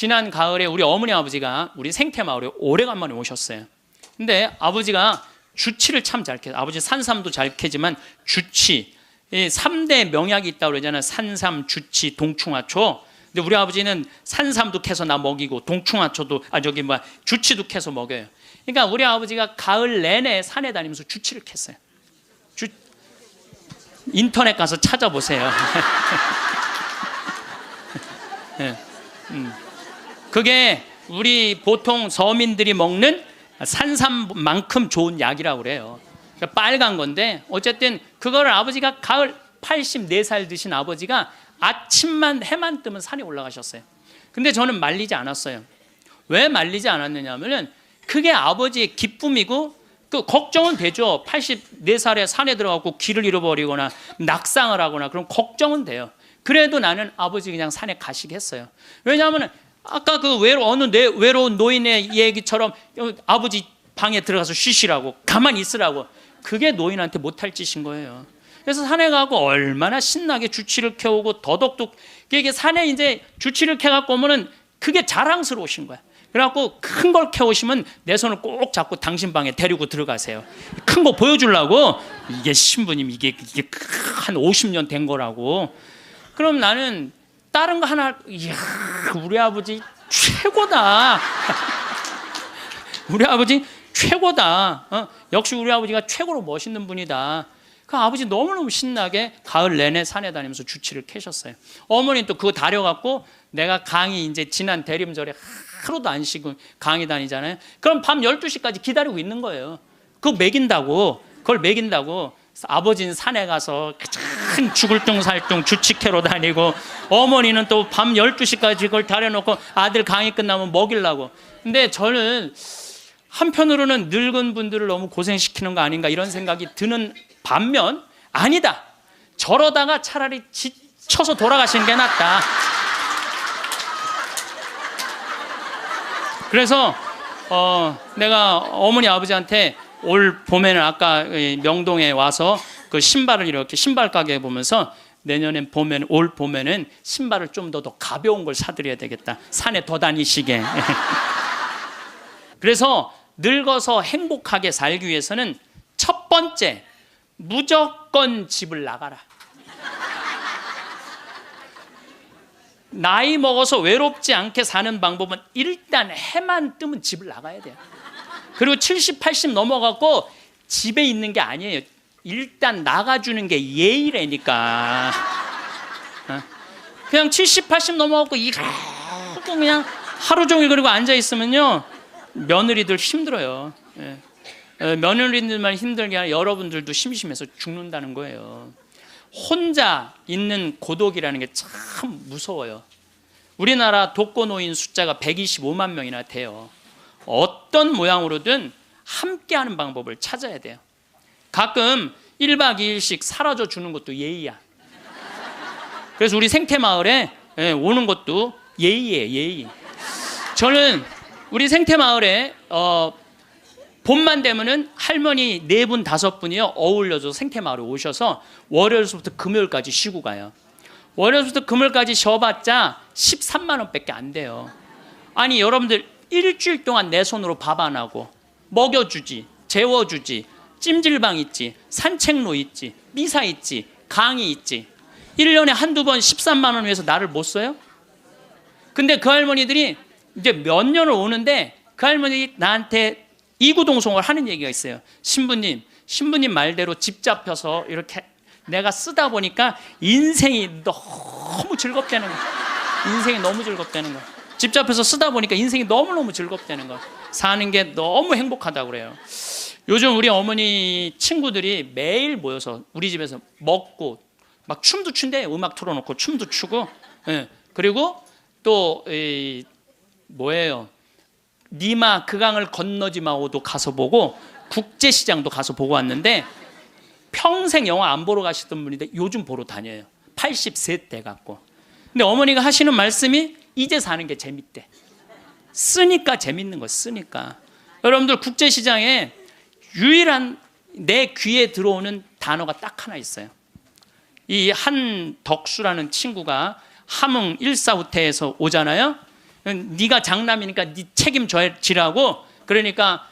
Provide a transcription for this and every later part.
지난 가을에 우리 어머니 아버지가 우리 생태마을에 오래간만에 오셨어요. 근데 아버지가 주치를 참 잘 캐요. 아버지 산삼도 잘 캐지만 주치, 이 3대 명약이 있다고 그러잖아요. 산삼, 주치, 동충하초. 근데 우리 아버지는 산삼도 캐서 나 먹이고 동충하초도 주치도 캐서 먹여요. 그러니까 우리 아버지가 가을 내내 산에 다니면서 주치를 캤어요. 인터넷 가서 찾아보세요. 네. 그게 우리 보통 서민들이 먹는 산삼만큼 좋은 약이라고 그래요. 그러니까 빨간 건데 어쨌든 그거를 아버지가 가을 84살 드신 아버지가 아침만 해만 뜨면 산에 올라가셨어요. 근데 저는 말리지 않았어요. 왜 말리지 않았느냐 하면은 그게 아버지의 기쁨이고 그 걱정은 되죠. 84살에 산에 들어가고 길을 잃어버리거나 낙상을 하거나 그럼 걱정은 돼요. 그래도 나는 아버지 그냥 산에 가시게 했어요. 왜냐하면 아까 그 외로운 노인의 얘기처럼 아버지 방에 들어가서 쉬시라고 가만히 있으라고 그게 노인한테 못할 짓인 거예요. 그래서 산에 가고 얼마나 신나게 주치를 캐오고 더덕도 이게 산에 이제 주치를 캐갖고 오면은 그게 자랑스러우신 거야. 그래갖고 큰 걸 캐오시면 내 손을 꼭 잡고 당신 방에 데리고 들어가세요. 큰 거 보여주려고 이게 신부님 이게 한 50년 된 거라고. 그럼 나는 다른 거 하나 이야 우리 아버지 최고다. 우리 아버지 최고다. 역시 우리 아버지가 최고로 멋있는 분이다. 그 아버지 너무너무 신나게 가을 내내 산에 다니면서 주치를 캐셨어요. 어머니는 또 그거 다려갖고 내가 강의 이제 지난 대림절에 하루도 안 쉬고 강의 다니잖아요. 그럼 밤 12시까지 기다리고 있는 거예요. 그거 먹인다고. 그걸 먹인다고. 아버지는 산에 가서 죽을 둥 살 둥 주치 캐러 다니고 어머니는 또 밤 12시까지 그걸 다려놓고 아들 강의 끝나면 먹이려고. 근데 저는 한편으로는 늙은 분들을 너무 고생시키는 거 아닌가 이런 생각이 드는 반면 아니다. 저러다가 차라리 지쳐서 돌아가시는 게 낫다. 그래서 내가 어머니 아버지한테 올 봄에는 아까 명동에 와서 그 신발을 이렇게 신발 가게 보면서 내년엔 봄에는 올 봄에는 신발을 좀 더 가벼운 걸 사드려야 되겠다. 산에 더 다니시게. 그래서 늙어서 행복하게 살기 위해서는 첫 번째 무조건 집을 나가라. 나이 먹어서 외롭지 않게 사는 방법은 일단 해만 뜨면 집을 나가야 돼요. 그리고 70, 80 넘어가고 집에 있는 게 아니에요. 일단 나가주는 게 예의라니까. 그냥 70, 80 넘어가고 그냥 하루 종일 그리고 앉아 있으면요 며느리들 힘들어요. 며느리들만 힘들게 아니라 여러분들도 심심해서 죽는다는 거예요. 혼자 있는 고독이라는 게 참 무서워요. 우리나라 독거노인 숫자가 125만 명이나 돼요. 어떤 모양으로든 함께하는 방법을 찾아야 돼요. 가끔 1박 2일씩 사라져 주는 것도 예의야. 그래서 우리 생태마을에 오는 것도 예의예요. 예의. 저는 우리 생태마을에 봄만 되면은 할머니 4분 5분이요 어울려서 생태마을에 오셔서 월요일부터 금요일까지 쉬고 가요. 월요일부터 금요일까지 쉬어봤자 13만 원밖에 안 돼요. 아니 여러분들 일주일 동안 내 손으로 밥 안 하고 먹여주지, 재워주지, 찜질방 있지, 산책로 있지, 미사 있지, 강의 있지. 1년에 한두 번 13만 원 위해서 나를 못 써요? 근데 그 할머니들이 이제 몇 년을 오는데 그 할머니들이 나한테 이구동성을 하는 얘기가 있어요. 신부님 말대로 집 잡혀서 이렇게 내가 쓰다 보니까 인생이 너무 즐겁다는 거야. 인생이 너무 즐겁다는 거야. 집 잡혀서 쓰다 보니까 인생이 너무너무 즐겁다는 거야. 사는 게 너무 행복하다고 그래요. 요즘 우리 어머니 친구들이 매일 모여서 우리 집에서 먹고 막 춤도 춘대. 음악 틀어놓고 춤도 추고. 그리고 또 뭐예요? 니마 그 강을 건너지 마오도 가서 보고 국제시장도 가서 보고 왔는데 평생 영화 안 보러 가시던 분인데 요즘 보러 다녀요. 80세 때 갖고. 근데 어머니가 하시는 말씀이 이제 사는 게 재밌대. 쓰니까 재밌는 거 쓰니까. 여러분들 국제시장에 유일한 내 귀에 들어오는 단어가 딱 하나 있어요. 이 한덕수라는 친구가 함흥 일사후퇴에서 오잖아요. 네가 장남이니까 네 책임지라고. 그러니까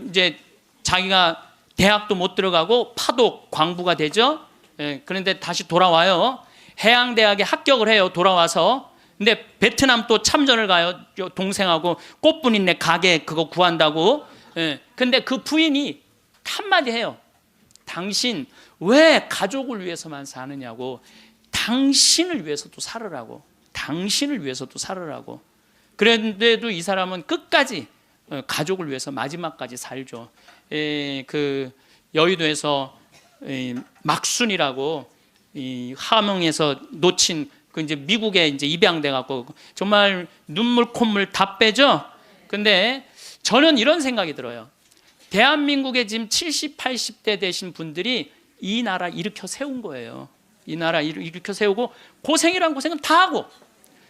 이제 자기가 대학도 못 들어가고 파독 광부가 되죠. 그런데 다시 돌아와요. 해양대학에 합격을 해요. 돌아와서. 근데 베트남 또 참전을 가요. 동생하고 꽃분이네 가게 그거 구한다고. 근데 그 부인이 한마디 해요. 당신 왜 가족을 위해서만 사느냐고. 당신을 위해서도 살으라고. 당신을 위해서도 살으라고. 그런데도 이 사람은 끝까지 가족을 위해서 마지막까지 살죠. 그 여의도에서 막순이라고 함흥에서 놓친 그 이제 미국에 이제 입양돼 갖고 정말 눈물 콧물 다 빼죠. 근데 저는 이런 생각이 들어요. 대한민국에 지금 70, 80대 되신 분들이 이 나라 일으켜 세운 거예요. 이 나라 일으켜 세우고 고생이란 고생은 다 하고,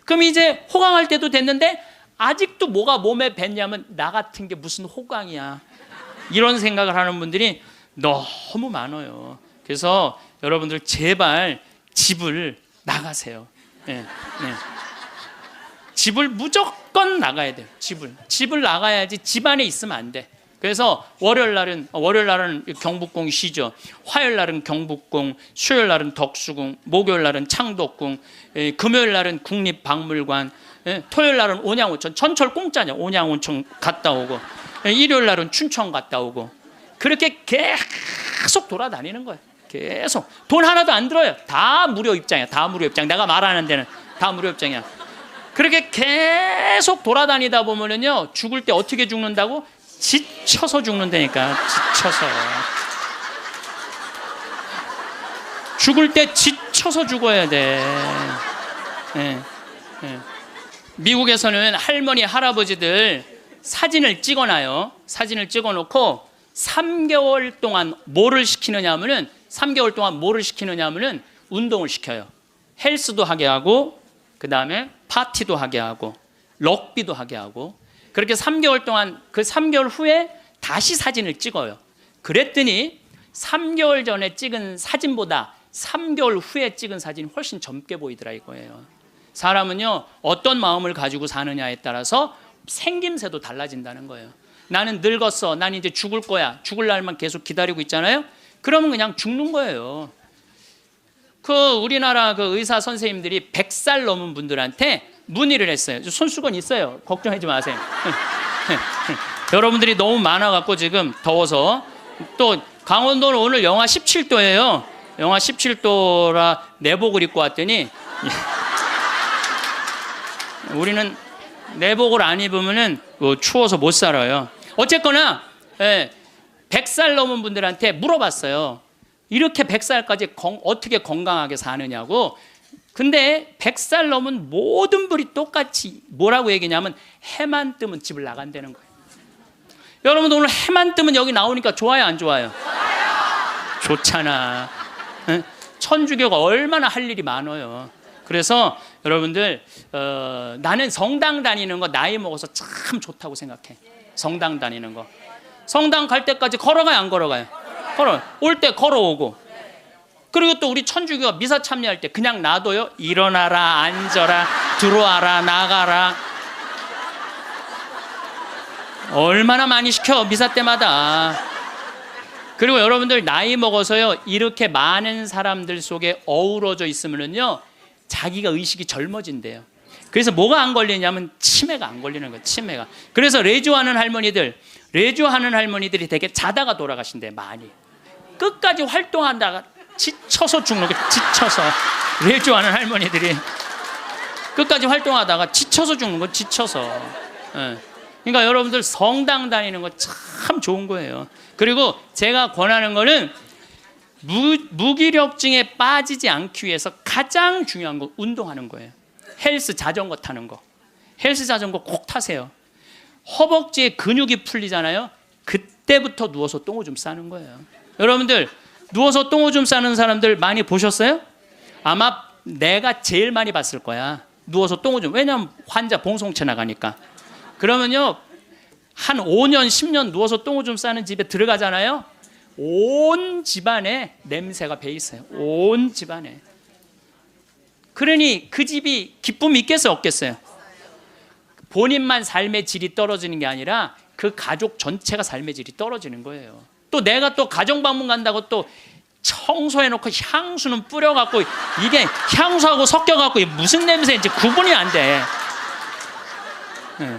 그럼 이제 호강할 때도 됐는데 아직도 뭐가 몸에 뱉냐면 나 같은 게 무슨 호강이야, 이런 생각을 하는 분들이 너무 많아요. 그래서 여러분들 제발 집을 나가세요. 집을 무조건 나가야 돼요. 집을 나가야지 집안에 있으면 안 돼. 그래서 월요일 날은 경복궁이 쉬죠. 화요일 날은 경복궁, 수요일 날은 덕수궁, 목요일 날은 창덕궁, 금요일 날은 국립박물관, 토요일 날은 온양온천, 전철 공짜냐, 온양온천 갔다 오고, 일요일 날은 춘천 갔다 오고, 그렇게 계속 돌아다니는 거예요. 계속 돈 하나도 안 들어요. 다 무료 입장이야. 다 무료 입장. 내가 말하는 데는 다 무료 입장이야. 그렇게 계속 돌아다니다 보면은요, 죽을 때 어떻게 죽는다고? 지쳐서 죽는다니까. 지쳐서. 죽을 때 지쳐서 죽어야 돼. 미국에서는 할머니 할아버지들 사진을 찍어놔요. 사진을 찍어놓고 3개월 동안 뭐를 시키느냐 하면은, 3개월 동안 뭐를 시키느냐 하면은 운동을 시켜요. 헬스도 하게 하고, 그 다음에 파티도 하게 하고, 럭비도 하게 하고, 그렇게 3개월 동안, 그 3개월 후에 다시 사진을 찍어요. 그랬더니 3개월 전에 찍은 사진보다 3개월 후에 찍은 사진이 훨씬 젊게 보이더라 이거예요. 사람은요, 어떤 마음을 가지고 사느냐에 따라서 생김새도 달라진다는 거예요. 나는 늙었어, 난 이제 죽을 거야, 죽을 날만 계속 기다리고 있잖아요. 그러면 그냥 죽는 거예요. 그 우리나라 그 의사 선생님들이 100살 넘은 분들한테 문의를 했어요. 손수건 있어요. 걱정하지 마세요. 여러분들이 너무 많아갖고 지금 더워서. 또 강원도는 오늘 영하 17도예요. 영하 17도라 내복을 입고 왔더니 우리는 내복을 안 입으면은 추워서 못 살아요. 어쨌거나 100살 넘은 분들한테 물어봤어요. 이렇게 100살까지 어떻게 건강하게 사느냐고. 근데 100살 넘은 모든 분이 똑같이 뭐라고 얘기냐면 해만 뜨면 집을 나간다는 거예요. 여러분들 오늘 해만 뜨면 여기 나오니까 좋아요, 안 좋아요? 좋잖아. 천주교가 얼마나 할 일이 많아요. 그래서 여러분들 나는 성당 다니는 거 나이 먹어서 참 좋다고 생각해. 성당 다니는 거. 성당 갈 때까지 걸어가요, 안 걸어가요? 올 때 걸어오고. 그리고 또 우리 천주교가 미사 참여할 때 그냥 놔둬요? 일어나라, 앉아라, 들어와라, 나가라. 얼마나 많이 시켜, 미사 때마다. 그리고 여러분들 나이 먹어서요, 이렇게 많은 사람들 속에 어우러져 있으면요, 자기가 의식이 젊어진대요. 그래서 뭐가 안 걸리냐면 치매가 안 걸리는 거예요. 치매가. 그래서 레주하는 할머니들이 되게 자다가 돌아가신대. 많이 끝까지 활동한다가 지쳐서 죽는 거예요. 지쳐서. 레주하는 할머니들이 끝까지 활동하다가 지쳐서 죽는 거예요. 지쳐서. 그러니까 여러분들 성당 다니는 거 참 좋은 거예요. 그리고 제가 권하는 거는 무기력증에 빠지지 않기 위해서 가장 중요한 거 운동하는 거예요. 헬스 자전거 타는 거. 헬스 자전거 꼭 타세요. 허벅지에 근육이 풀리잖아요. 그때부터 누워서 똥오줌 싸는 거예요. 여러분들 누워서 똥오줌 싸는 사람들 많이 보셨어요? 아마 내가 제일 많이 봤을 거야. 누워서 똥오줌. 왜냐하면 환자 봉송체 나가니까. 그러면요, 한 5년 10년 누워서 똥오줌 싸는 집에 들어가잖아요. 온 집안에 냄새가 배 있어요. 온 집안에. 그러니 그 집이 기쁨이 있겠어요, 없겠어요? 본인만 삶의 질이 떨어지는 게 아니라 그 가족 전체가 삶의 질이 떨어지는 거예요. 또 내가 또 가정방문 간다고 또 청소해놓고 향수는 뿌려갖고 이게 향수하고 섞여갖고 무슨 냄새인지 구분이 안 돼. 네.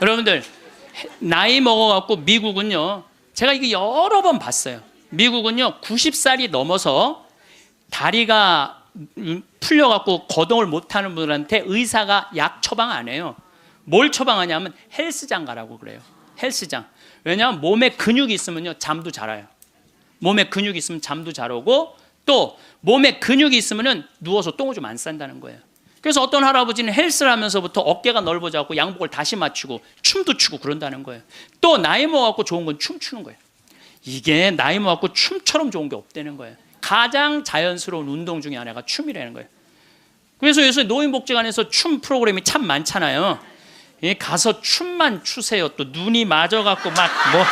여러분들 나이 먹어갖고 미국은요, 제가 이거 여러 번 봤어요. 미국은요 90살이 넘어서 다리가 풀려갖고 거동을 못하는 분들한테 의사가 약 처방 안 해요. 뭘 처방하냐면 헬스장 가라고 그래요. 헬스장. 왜냐하면 몸에 근육이 있으면요 잠도 잘 와요. 몸에 근육이 있으면 잠도 잘 오고, 또 몸에 근육이 있으면은 누워서 똥을 좀 안 싼다는 거예요. 그래서 어떤 할아버지는 헬스를 하면서부터 어깨가 넓어져갖고 양복을 다시 맞추고 춤도 추고 그런다는 거예요. 또 나이 먹어갖고 좋은 건 춤추는 거예요. 이게 나이 먹어갖고 춤처럼 좋은 게 없다는 거예요. 가장 자연스러운 운동 중에 하나가 춤이라는 거예요. 그래서 요새 노인복지관에서 춤 프로그램이 참 많잖아요. 가서 춤만 추세요. 또 눈이 맞아갖고 막 뭐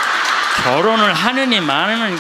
결혼을 하느니 마느니.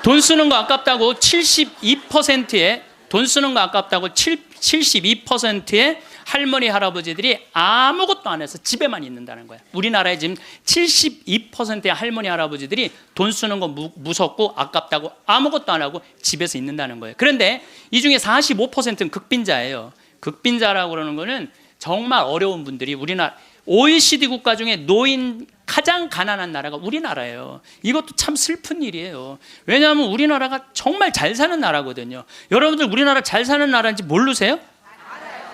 돈 쓰는 거 아깝다고 72%의 돈 쓰는 거 아깝다고 72%의 할머니 할아버지들이 아무것도 안 해서 집에만 있는다는 거야. 우리나라에 지금 72%의 할머니 할아버지들이 돈 쓰는 거 무섭고 아깝다고 아무것도 안 하고 집에서 있는다는 거예요. 그런데 이 중에 45%는 극빈자예요. 극빈자라고 그러는 거는 정말 어려운 분들이, 우리나라 OECD 국가 중에 노인 가장 가난한 나라가 우리나라예요. 이것도 참 슬픈 일이에요. 왜냐하면 우리나라가 정말 잘 사는 나라거든요. 여러분들 우리나라 잘 사는 나라인지 모르세요?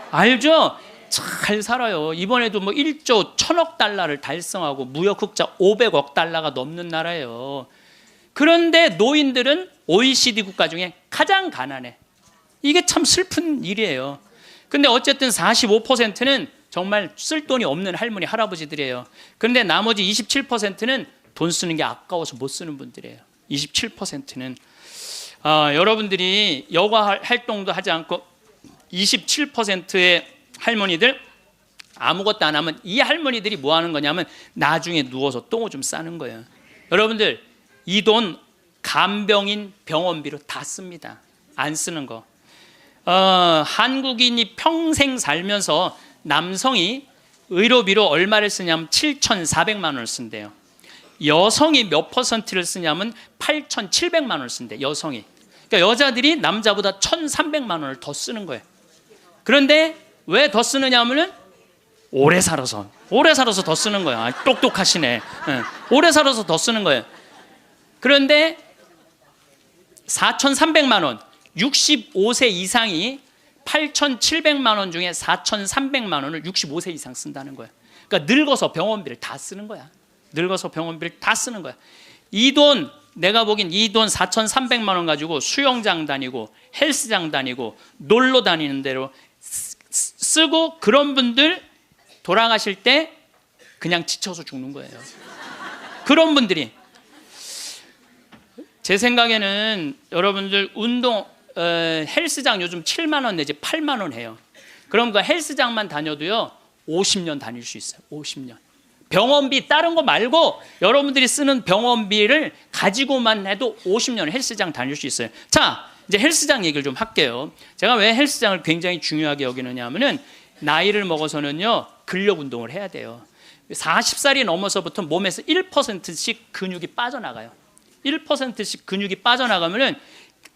알죠? 잘 살아요. 이번에도 뭐 1조 1000억 달러를 달성하고 무역 흑자 500억 달러가 넘는 나라예요. 그런데 노인들은 OECD 국가 중에 가장 가난해. 이게 참 슬픈 일이에요. 근데 어쨌든 45%는 정말 쓸 돈이 없는 할머니 할아버지들이에요. 그런데 나머지 27%는 돈 쓰는 게 아까워서 못 쓰는 분들이에요. 27%는 여러분들이 여가 활동도 하지 않고 27%의 할머니들 아무것도 안 하면, 이 할머니들이 뭐 하는 거냐면 나중에 누워서 똥을 좀 싸는 거예요. 여러분들 이 돈 간병인 병원비로 다 씁니다. 안 쓰는 거. 한국인이 평생 살면서 남성이 의료비로 얼마를 쓰냐면 7,400만 원을 쓴대요. 여성이 몇 퍼센트를 쓰냐면 8,700만 원을 쓴대. 여성이. 그러니까 여자들이 남자보다 1,300만 원을 더 쓰는 거예요. 그런데 왜 더 쓰느냐 하면은 오래 살아서 더 쓰는 거야. 똑똑하시네. 오래 살아서 더 쓰는 거예요. 그런데 4,300만 원, 65세 이상이 8,700만 원 중에 4,300만 원을 65세 이상 쓴다는 거예요. 그러니까 늙어서 병원비를 다 쓰는 거야. 늙어서 병원비를 다 쓰는 거야. 이 돈, 내가 보기엔 이 돈 4,300만 원 가지고 수영장 다니고 헬스장 다니고 놀러 다니는 대로 쓰고, 그런 분들 돌아가실 때 그냥 지쳐서 죽는 거예요. 그런 분들이. 제 생각에는 여러분들 운동 헬스장 요즘 7만 원 내지 8만 원 해요. 그럼 그 헬스장만 다녀도요 50년 다닐 수 있어요. 50년. 병원비 다른 거 말고 여러분들이 쓰는 병원비를 가지고만 해도 50년 헬스장 다닐 수 있어요. 자, 이제 헬스장 얘기를 좀 할게요. 제가 왜 헬스장을 굉장히 중요하게 여기느냐 하면은 나이를 먹어서는요 근력 운동을 해야 돼요. 40살이 넘어서부터 몸에서 1%씩 근육이 빠져나가요. 1%씩 근육이 빠져나가면은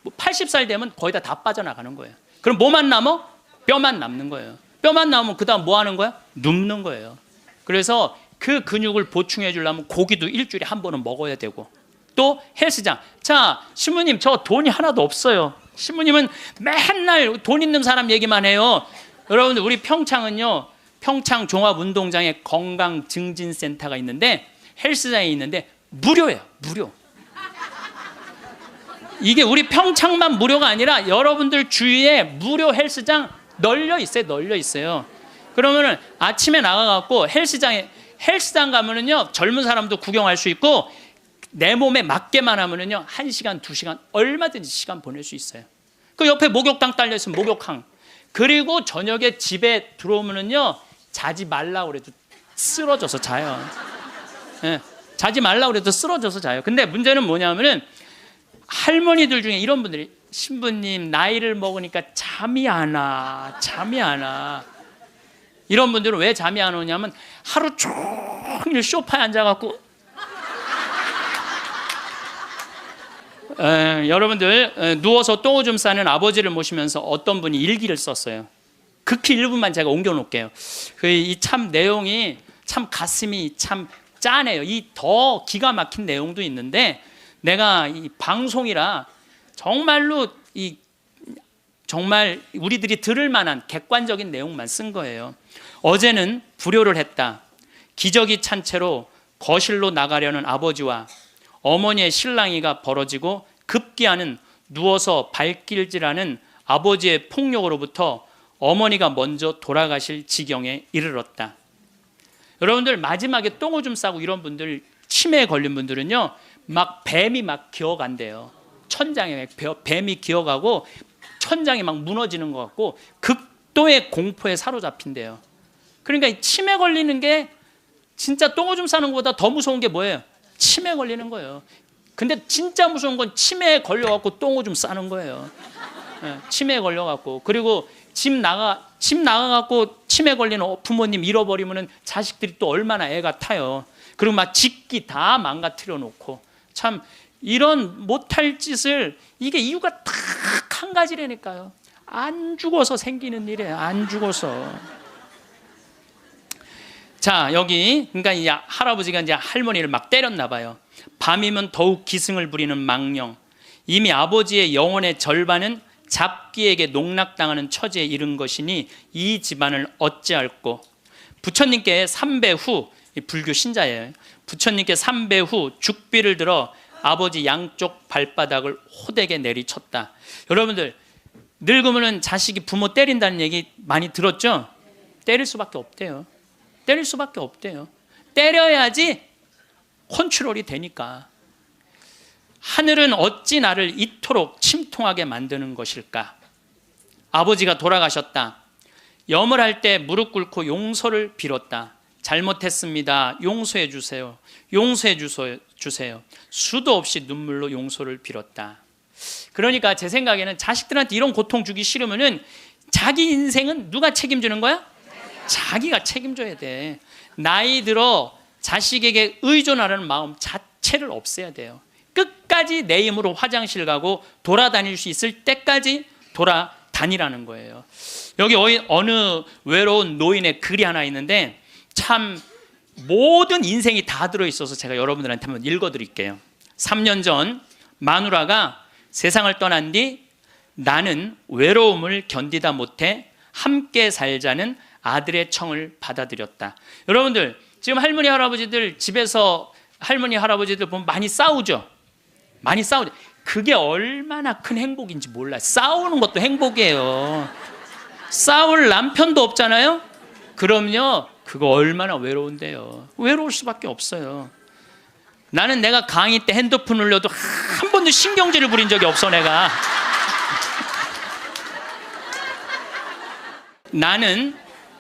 80살 되면 거의 다 빠져나가는 거예요. 그럼 뭐만 남아? 뼈만 남는 거예요. 뼈만 남으면 그 다음 뭐 하는 거야? 눕는 거예요. 그래서 그 근육을 보충해 주려면 고기도 일주일에 한 번은 먹어야 되고, 또 헬스장. 자, 신부님 저 돈이 하나도 없어요. 신부님은 맨날 돈 있는 사람 얘기만 해요. 여러분들 우리 평창은요, 평창 종합운동장에 건강증진센터가 있는데, 헬스장이 있는데 무료예요. 무료. 이게 우리 평창만 무료가 아니라 여러분들 주위에 무료 헬스장 널려 있어요. 널려 있어요. 그러면은 아침에 나가갖고 헬스장 가면은요 젊은 사람도 구경할 수 있고, 내 몸에 맞게만 하면은요 1시간 2시간 얼마든지 시간 보낼 수 있어요. 그 옆에 목욕탕 딸려 있으면 목욕탕. 그리고 저녁에 집에 들어오면은요 자지 말라고 그래도 쓰러져서 자요. 예, 자지 말라고 그래도 쓰러져서 자요. 근데 문제는 뭐냐면은 할머니들 중에 이런 분들이, 신부님 나이를 먹으니까 잠이 안 와. 이런 분들은 왜 잠이 안 오냐면 하루 종일 소파에 앉아갖고 여러분들 누워서 똥오줌 싸는 아버지를 모시면서 어떤 분이 일기를 썼어요. 극히 일부만 제가 옮겨놓을게요. 이 참 내용이 참 가슴이 참 짠해요. 이 더 기가 막힌 내용도 있는데 내가 이 방송이라 정말로 정말 우리들이 들을 만한 객관적인 내용만 쓴 거예요. 어제는 불효를 했다. 기저귀 찬 채로 거실로 나가려는 아버지와 어머니의 실랑이가 벌어지고 급기야는 누워서 발길질하는 아버지의 폭력으로부터 어머니가 먼저 돌아가실 지경에 이르렀다. 여러분들 마지막에 똥오줌 싸고 이런 분들, 치매에 걸린 분들은요, 막 뱀이 막 기어간대요. 천장에 뱀이 기어가고 천장이 막 무너지는 것 같고 극도의 공포에 사로잡힌대요. 그러니까 이 치매 걸리는 게 진짜 똥오줌 싸는 것보다 더 무서운 게 뭐예요? 치매 걸리는 거예요. 근데 진짜 무서운 건 치매에 걸려갖고 똥오줌 싸는 거예요. 치매에 걸려갖고. 그리고 집 나가갖고 치매 걸리는 부모님 잃어버리면은 자식들이 또 얼마나 애가 타요. 그리고 막 집기 다 망가뜨려 놓고. 참 이런 못할 짓을, 이게 이유가 딱 한 가지라니까요. 안 죽어서 생기는 일이에요. 안 죽어서. 자, 여기 그러니까 이 할아버지가 이제 할머니를 막 때렸나 봐요. 밤이면 더욱 기승을 부리는 망령. 이미 아버지의 영혼의 절반은 잡기에게 농락당하는 처지에 이른 것이니 이 집안을 어찌할꼬. 부처님께 3배 후, 불교 신자예요. 부처님께 3배 후 죽비를 들어 아버지 양쪽 발바닥을 호되게 내리쳤다. 여러분들 늙으면 자식이 부모 때린다는 얘기 많이 들었죠? 때릴 수밖에 없대요. 때릴 수밖에 없대요. 때려야지 컨트롤이 되니까. 하늘은 어찌 나를 이토록 침통하게 만드는 것일까? 아버지가 돌아가셨다. 염을 할 때 무릎 꿇고 용서를 빌었다. 잘못했습니다. 용서해 주세요. 용서해 주세요. 수도 없이 눈물로 용서를 빌었다. 그러니까 제 생각에는 자식들한테 이런 고통 주기 싫으면은 자기 인생은 누가 책임지는 거야? 자기가 책임져야 돼. 나이 들어 자식에게 의존하려는 마음 자체를 없애야 돼요. 끝까지 내 힘으로 화장실 가고 돌아다닐 수 있을 때까지 돌아다니라는 거예요. 여기 어느 외로운 노인의 글이 하나 있는데 참 모든 인생이 다 들어있어서 제가 여러분들한테 한번 읽어드릴게요. 3년 전 마누라가 세상을 떠난 뒤 나는 외로움을 견디다 못해 함께 살자는 아들의 청을 받아들였다. 여러분들 지금 할머니 할아버지들 집에서 할머니 할아버지들 보면 많이 싸우죠. 많이 싸우죠. 그게 얼마나 큰 행복인지 몰라요. 싸우는 것도 행복이에요. 싸울 남편도 없잖아요. 그럼요, 그거 얼마나 외로운데요. 외로울 수밖에 없어요. 나는 내가 강의 때 핸드폰 울려도 한 번도 신경질을 부린 적이 없어. 내가 나는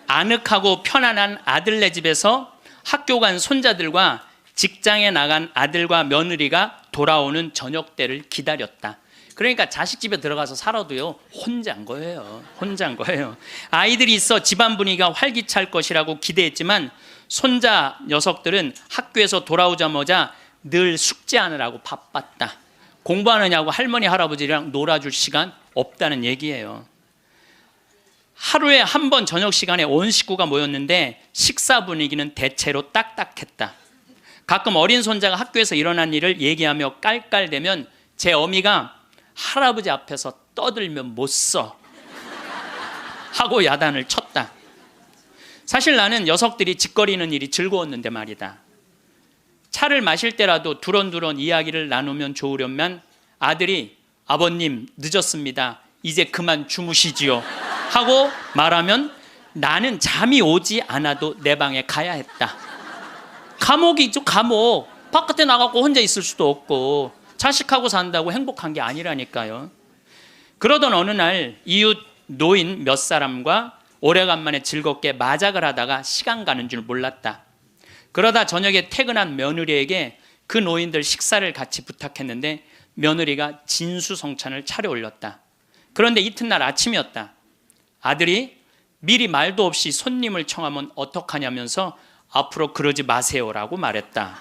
아늑하고 편안한 아들네 집에서 학교 간 손자들과 직장에 나간 아들과 며느리가 돌아오는 저녁 때를 기다렸다. 그러니까 자식 집에 들어가서 살아도요, 혼자인 거예요. 혼자인 거예요. 아이들이 있어 집안 분위기가 활기찰 것이라고 기대했지만 손자 녀석들은 학교에서 돌아오자마자 늘 숙제하느라고 바빴다. 공부하느냐고 할머니 할아버지랑 놀아줄 시간 없다는 얘기예요. 하루에 한 번 저녁 시간에 온 식구가 모였는데 식사 분위기는 대체로 딱딱했다. 가끔 어린 손자가 학교에서 일어난 일을 얘기하며 깔깔대면 제 어미가 할아버지 앞에서 떠들면 못 써 하고 야단을 쳤다. 사실 나는 녀석들이 짓거리는 일이 즐거웠는데 말이다. 차를 마실 때라도 두런두런 이야기를 나누면 좋으련만 아들이 아버님 늦었습니다. 이제 그만 주무시지요 하고 말하면 나는 잠이 오지 않아도 내 방에 가야 했다. 감옥이죠, 감옥. 바깥에 나가고 혼자 있을 수도 없고 자식하고 산다고 행복한 게 아니라니까요. 그러던 어느 날 이웃 노인 몇 사람과 오래간만에 즐겁게 마작을 하다가 시간 가는 줄 몰랐다. 그러다 저녁에 퇴근한 며느리에게 그 노인들 식사를 같이 부탁했는데 며느리가 진수성찬을 차려올렸다. 그런데 이튿날 아침이었다. 아들이 미리 말도 없이 손님을 청하면 어떡하냐면서 앞으로 그러지 마세요라고 말했다.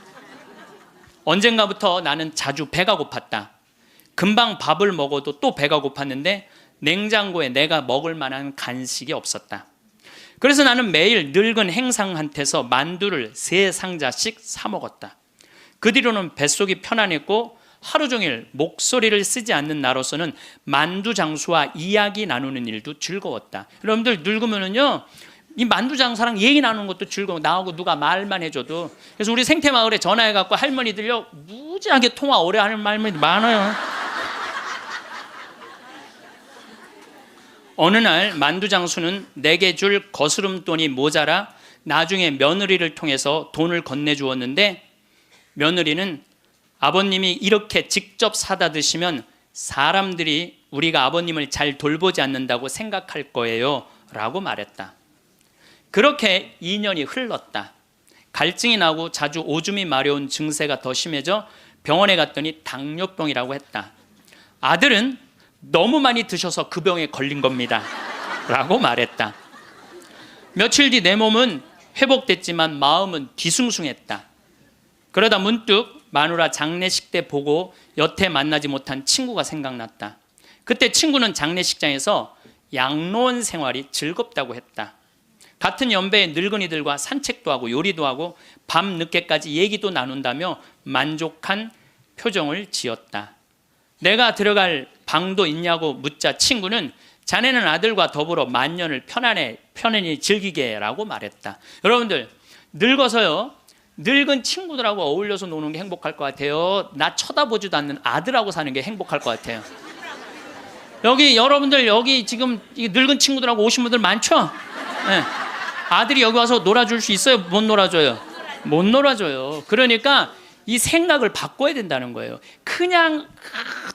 언젠가부터 나는 자주 배가 고팠다. 금방 밥을 먹어도 또 배가 고팠는데 냉장고에 내가 먹을 만한 간식이 없었다. 그래서 나는 매일 늙은 행상한테서 만두를 3상자씩 사 먹었다. 그 뒤로는 뱃속이 편안했고 하루 종일 목소리를 쓰지 않는 나로서는 만두 장수와 이야기 나누는 일도 즐거웠다. 여러분들 늙으면은요, 이 만두 장사랑 얘기 나누는 것도 즐거워. 나하고 누가 말만 해줘도. 그래서 우리 생태마을에 전화해갖고 할머니들요, 무지하게 통화 오래 하는 말들이 많아요. 어느 날 만두 장수는 내게 줄 거스름돈이 모자라 나중에 며느리를 통해서 돈을 건네주었는데, 며느리는 아버님이 이렇게 직접 사다 드시면 사람들이 우리가 아버님을 잘 돌보지 않는다고 생각할 거예요 라고 말했다. 그렇게 2년이 흘렀다. 갈증이 나고 자주 오줌이 마려운 증세가 더 심해져 병원에 갔더니 당뇨병이라고 했다. 아들은 너무 많이 드셔서 그 병에 걸린 겁니다 라고 말했다. 며칠 뒤 내 몸은 회복됐지만 마음은 뒤숭숭했다. 그러다 문득 마누라 장례식 때 보고 여태 만나지 못한 친구가 생각났다. 그때 친구는 장례식장에서 양로원 생활이 즐겁다고 했다. 같은 연배의 늙은이들과 산책도 하고 요리도 하고 밤 늦게까지 얘기도 나눈다며 만족한 표정을 지었다. 내가 들어갈 방도 있냐고 묻자 친구는 자네는 아들과 더불어 만년을 편안히 즐기게 라고 말했다. 여러분들 늙어서요, 늙은 친구들하고 어울려서 노는 게 행복할 것 같아요? 나 쳐다보지도 않는 아들하고 사는 게 행복할 것 같아요? 여기 여러분들 여기 지금 늙은 친구들하고 오신 분들 많죠? 네. 아들이 여기 와서 놀아줄 수 있어요? 못 놀아줘요? 못 놀아줘요. 그러니까 이 생각을 바꿔야 된다는 거예요. 그냥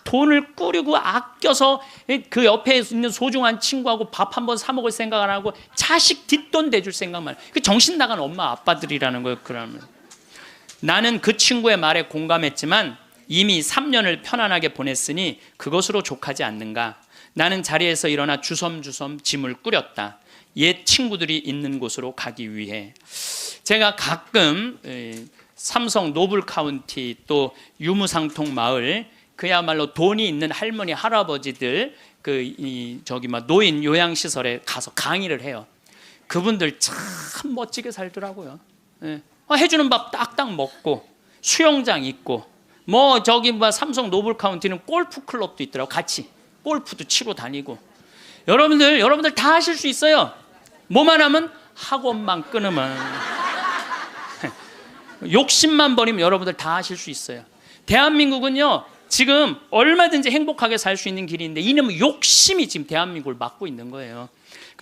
돈을 꾸리고 아껴서 그 옆에 있는 소중한 친구하고 밥 한번 사 먹을 생각 안 하고 자식 뒷돈 대줄 생각만. 그 정신 나간 엄마 아빠들이라는 거예요. 그러면 나는 그 친구의 말에 공감했지만 이미 3년을 편안하게 보냈으니 그것으로 족하지 않는가. 나는 자리에서 일어나 주섬주섬 짐을 꾸렸다. 옛 친구들이 있는 곳으로 가기 위해. 제가 가끔 삼성 노블카운티 또 유무상통 마을, 그야말로 돈이 있는 할머니 할아버지들 노인 요양시설에 가서 강의를 해요. 그분들 참 멋지게 살더라고요. 해주는 밥 딱딱 먹고 수영장 있고 삼성 노블카운티는 골프 클럽도 있더라고. 같이 골프도 치러 다니고. 여러분들 다 하실 수 있어요. 뭐만 하면 학원만 끊으면 욕심만 버리면 여러분들 다 하실 수 있어요. 대한민국은요 지금 얼마든지 행복하게 살 수 있는 길이 있는데 이놈의 욕심이 지금 대한민국을 막고 있는 거예요.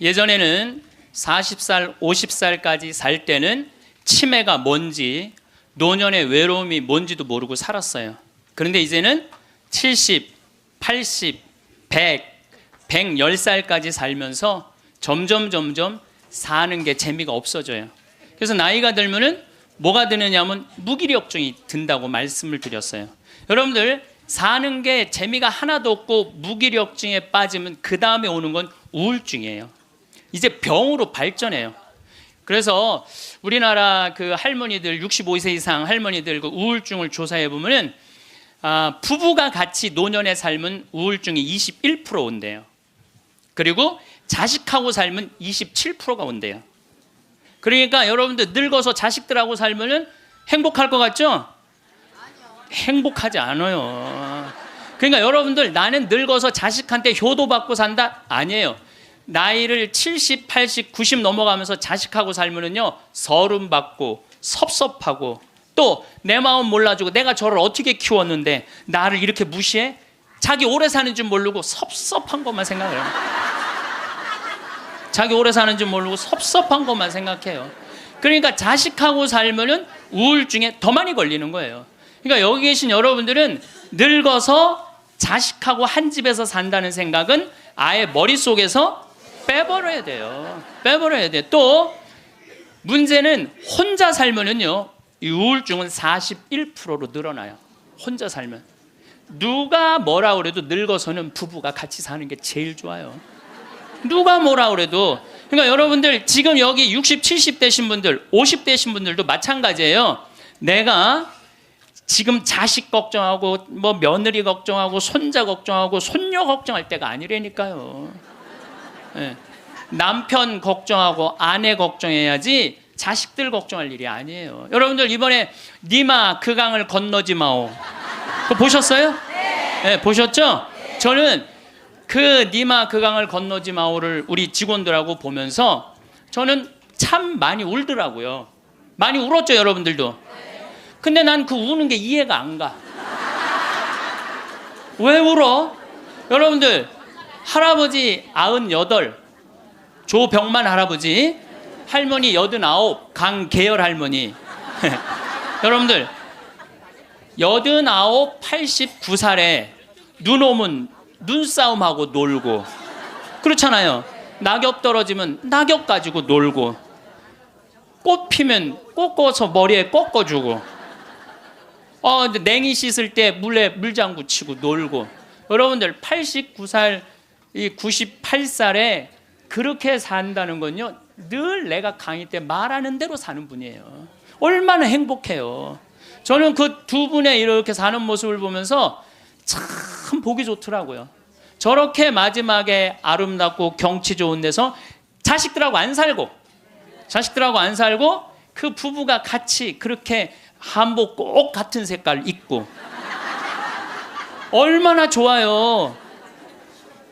예전에는 40살 50살까지 살 때는 치매가 뭔지, 노년의 외로움이 뭔지도 모르고 살았어요. 그런데 이제는 70, 80, 100, 110살까지 살면서 점점 사는 게 재미가 없어져요. 그래서 나이가 들면은 뭐가 드느냐면 무기력증이 든다고 말씀을 드렸어요. 여러분들 사는 게 재미가 하나도 없고 무기력증에 빠지면 그 다음에 오는 건 우울증이에요. 이제 병으로 발전해요. 그래서 우리나라 그 할머니들 65세 이상 할머니들 그 우울증을 조사해 보면은 부부가 같이 노년에 살면 우울증이 21% 온대요. 그리고 자식하고 살면 27%가 온대요. 그러니까 여러분들 늙어서 자식들하고 살면은 행복할 것 같죠? 행복하지 않아요. 그러니까 여러분들 나는 늙어서 자식한테 효도받고 산다? 아니에요. 나이를 70, 80, 90 넘어가면서 자식하고 살면은요 서름받고 섭섭하고 또 내 마음 몰라주고 내가 저를 어떻게 키웠는데 나를 이렇게 무시해? 자기 오래 사는 줄 모르고 섭섭한 것만 생각해요. 자기 오래 사는 줄 모르고 섭섭한 것만 생각해요. 그러니까 자식하고 살면은 우울증에 더 많이 걸리는 거예요. 그러니까 여기 계신 여러분들은 늙어서 자식하고 한 집에서 산다는 생각은 아예 머릿속에서 빼버려야 돼요. 빼버려야 돼. 또 문제는 혼자 살면은요, 이 우울증은 41%로 늘어나요. 혼자 살면. 누가 뭐라 그래도 늙어서는 부부가 같이 사는 게 제일 좋아요. 누가 뭐라 그래도. 그러니까 여러분들 지금 여기 60, 70 되신 분들, 50 되신 분들도 마찬가지예요. 내가 지금 자식 걱정하고 뭐 며느리 걱정하고 손자 걱정하고 손녀 걱정할 때가 아니라니까요. 네. 남편 걱정하고 아내 걱정해야지 자식들 걱정할 일이 아니에요. 여러분들 이번에 니마 그 강을 건너지 마오, 그거 보셨어요? 네, 보셨죠? 저는 그 니마 그 강을 건너지 마오를 우리 직원들하고 보면서 저는 참 많이 울더라고요. 많이 울었죠, 여러분들도. 근데 난 그 우는 게 이해가 안 가. 왜 울어? 여러분들, 할아버지 98, 조병만 할아버지, 할머니 89, 강계열 할머니. 여러분들 89, 89살에 눈 오면 눈싸움하고 놀고 그렇잖아요. 낙엽 떨어지면 낙엽 가지고 놀고, 꽃 피면 꽃 꽂아서 머리에 꺾어주고, 냉이 씻을 때 물에 물장구 치고 놀고. 여러분들 89살, 이 98살에 그렇게 산다는 건요, 늘 내가 강의 때 말하는 대로 사는 분이에요. 얼마나 행복해요. 저는 그 두 분의 이렇게 사는 모습을 보면서 참 보기 좋더라고요. 저렇게 마지막에 아름답고 경치 좋은 데서 자식들하고 안 살고 그 부부가 같이 그렇게 한복 꼭 같은 색깔 입고 얼마나 좋아요.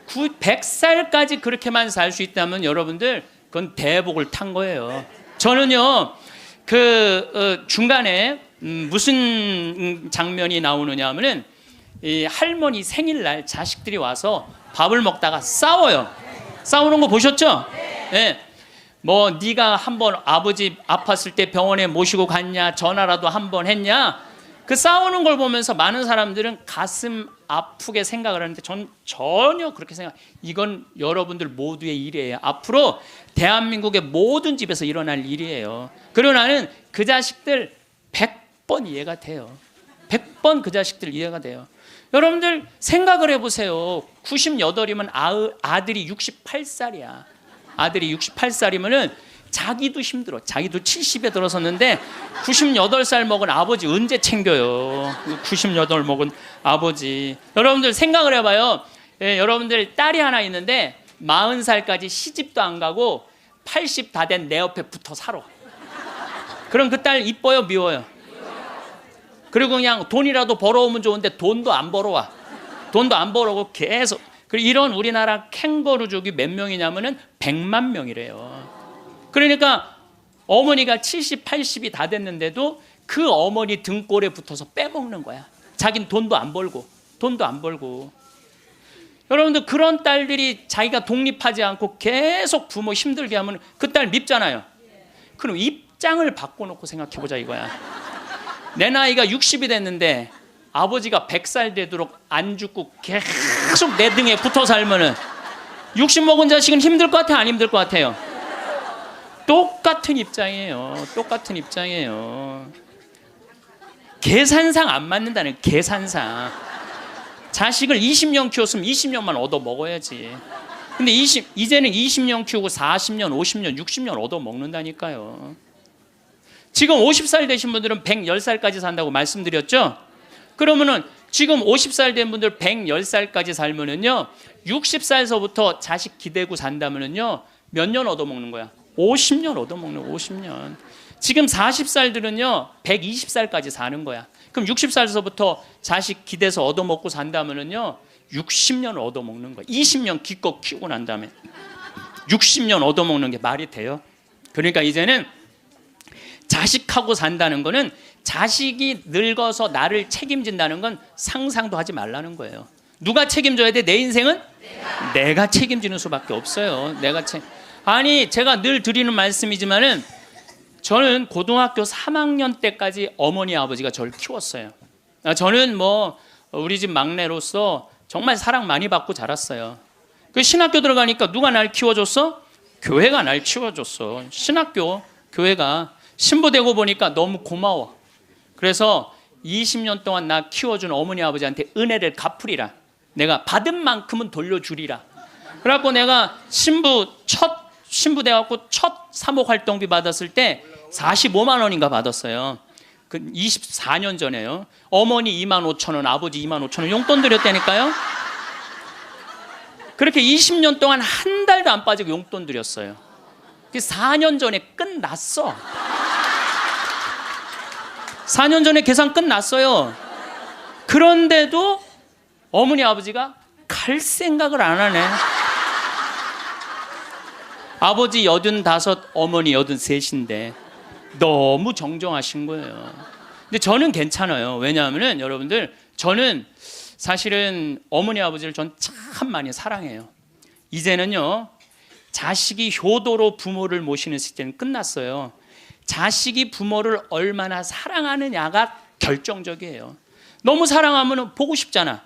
100살까지 그렇게만 살 수 있다면 여러분들 그건 대복을 탄 거예요. 저는요, 중간에 무슨 장면이 나오느냐 하면은, 이 할머니 생일날 자식들이 와서 밥을 먹다가 싸워요. 싸우는 거 보셨죠? 네. 뭐 네가 한번 아버지 아팠을 때 병원에 모시고 갔냐, 전화라도 한번 했냐. 그 싸우는 걸 보면서 많은 사람들은 가슴 아프게 생각을 하는데 전 전혀 그렇게 이건 여러분들 모두의 일이에요. 앞으로 대한민국의 모든 집에서 일어날 일이에요. 그리고 나는 그 자식들 100번 이해가 돼요. 100번 그 자식들 이해가 돼요. 여러분들 생각을 해보세요. 98이면 아들이 68살이야. 아들이 68살이면은 자기도 힘들어. 자기도 70에 들어섰는데 98살 먹은 아버지 언제 챙겨요? 98 먹은 아버지. 여러분들 생각을 해봐요. 여러분들 딸이 하나 있는데 40살까지 시집도 안 가고 80 다 된 내 옆에 붙어 살아. 그럼 그 딸 이뻐요, 미워요? 그리고 그냥 돈이라도 벌어오면 좋은데 돈도 안 벌어와. 돈도 안 벌어오고 계속. 그리고 이런 우리나라 캥거루족이 몇 명이냐면은 100만 명이래요. 그러니까 어머니가 70, 80이 다 됐는데도 그 어머니 등골에 붙어서 빼먹는 거야. 자기는 돈도 안 벌고. 여러분들 그런 딸들이 자기가 독립하지 않고 계속 부모 힘들게 하면 그 딸 밉잖아요. 그럼 입장을 바꿔놓고 생각해보자 이거야. 내 나이가 60이 됐는데 아버지가 100살 되도록 안 죽고 계속 내 등에 붙어 살면은 60 먹은 자식은 힘들 것 같아, 안 힘들 것 같아요? 똑같은 입장이에요. 계산상 안 맞는다는, 계산상. 자식을 20년 키웠으면 20년만 얻어 먹어야지. 근데 이제는 20년 키우고 40년, 50년, 60년 얻어 먹는다니까요. 지금 50살 되신 분들은 110살까지 산다고 말씀드렸죠? 그러면은 지금 50살 된 분들 110살까지 살면은요, 60살서부터 자식 기대고 산다면은요, 몇 년 얻어 먹는 거야? 50년 얻어먹는, 50년. 지금 40살들은요 120살까지 사는 거야. 그럼 60살서부터 자식 기대서 얻어먹고 산다면은요 60년 얻어먹는 거야. 20년 기껏 키우고 난 다음에 60년 얻어먹는 게 말이 돼요? 그러니까 이제는 자식하고 산다는 거는, 자식이 늙어서 나를 책임진다는 건 상상도 하지 말라는 거예요. 누가 책임져야 돼? 내 인생은? 내가 책임지는 수밖에 없어요. 아니, 제가 늘 드리는 말씀이지만은 저는 고등학교 3학년 때까지 어머니 아버지가 저를 키웠어요. 저는 뭐 우리 집 막내로서 정말 사랑 많이 받고 자랐어요. 그 신학교 들어가니까 누가 날 키워줬어? 교회가 날 키워줬어. 신학교 교회가 신부되고 보니까 너무 고마워. 그래서 20년 동안 나 키워준 어머니 아버지한테 은혜를 갚으리라. 내가 받은 만큼은 돌려주리라. 그래갖고 내가 첫 신부 돼갖고 첫 사목 활동비 받았을 때 45만 원인가 받았어요. 그 24년 전에요. 어머니 2만 5천 원, 아버지 2만 5천 원 용돈 드렸다니까요. 그렇게 20년 동안 한 달도 안 빠지고 용돈 드렸어요. 4년 전에 끝났어. 4년 전에 계산 끝났어요. 그런데도 어머니 아버지가 갈 생각을 안 하네. 아버지 85, 어머니 83인데 너무 정정하신 거예요. 근데 저는 괜찮아요. 왜냐하면 여러분들, 저는 사실은 어머니 아버지를 전 참 많이 사랑해요. 이제는요, 자식이 효도로 부모를 모시는 시대는 끝났어요. 자식이 부모를 얼마나 사랑하느냐가 결정적이에요. 너무 사랑하면 보고 싶잖아.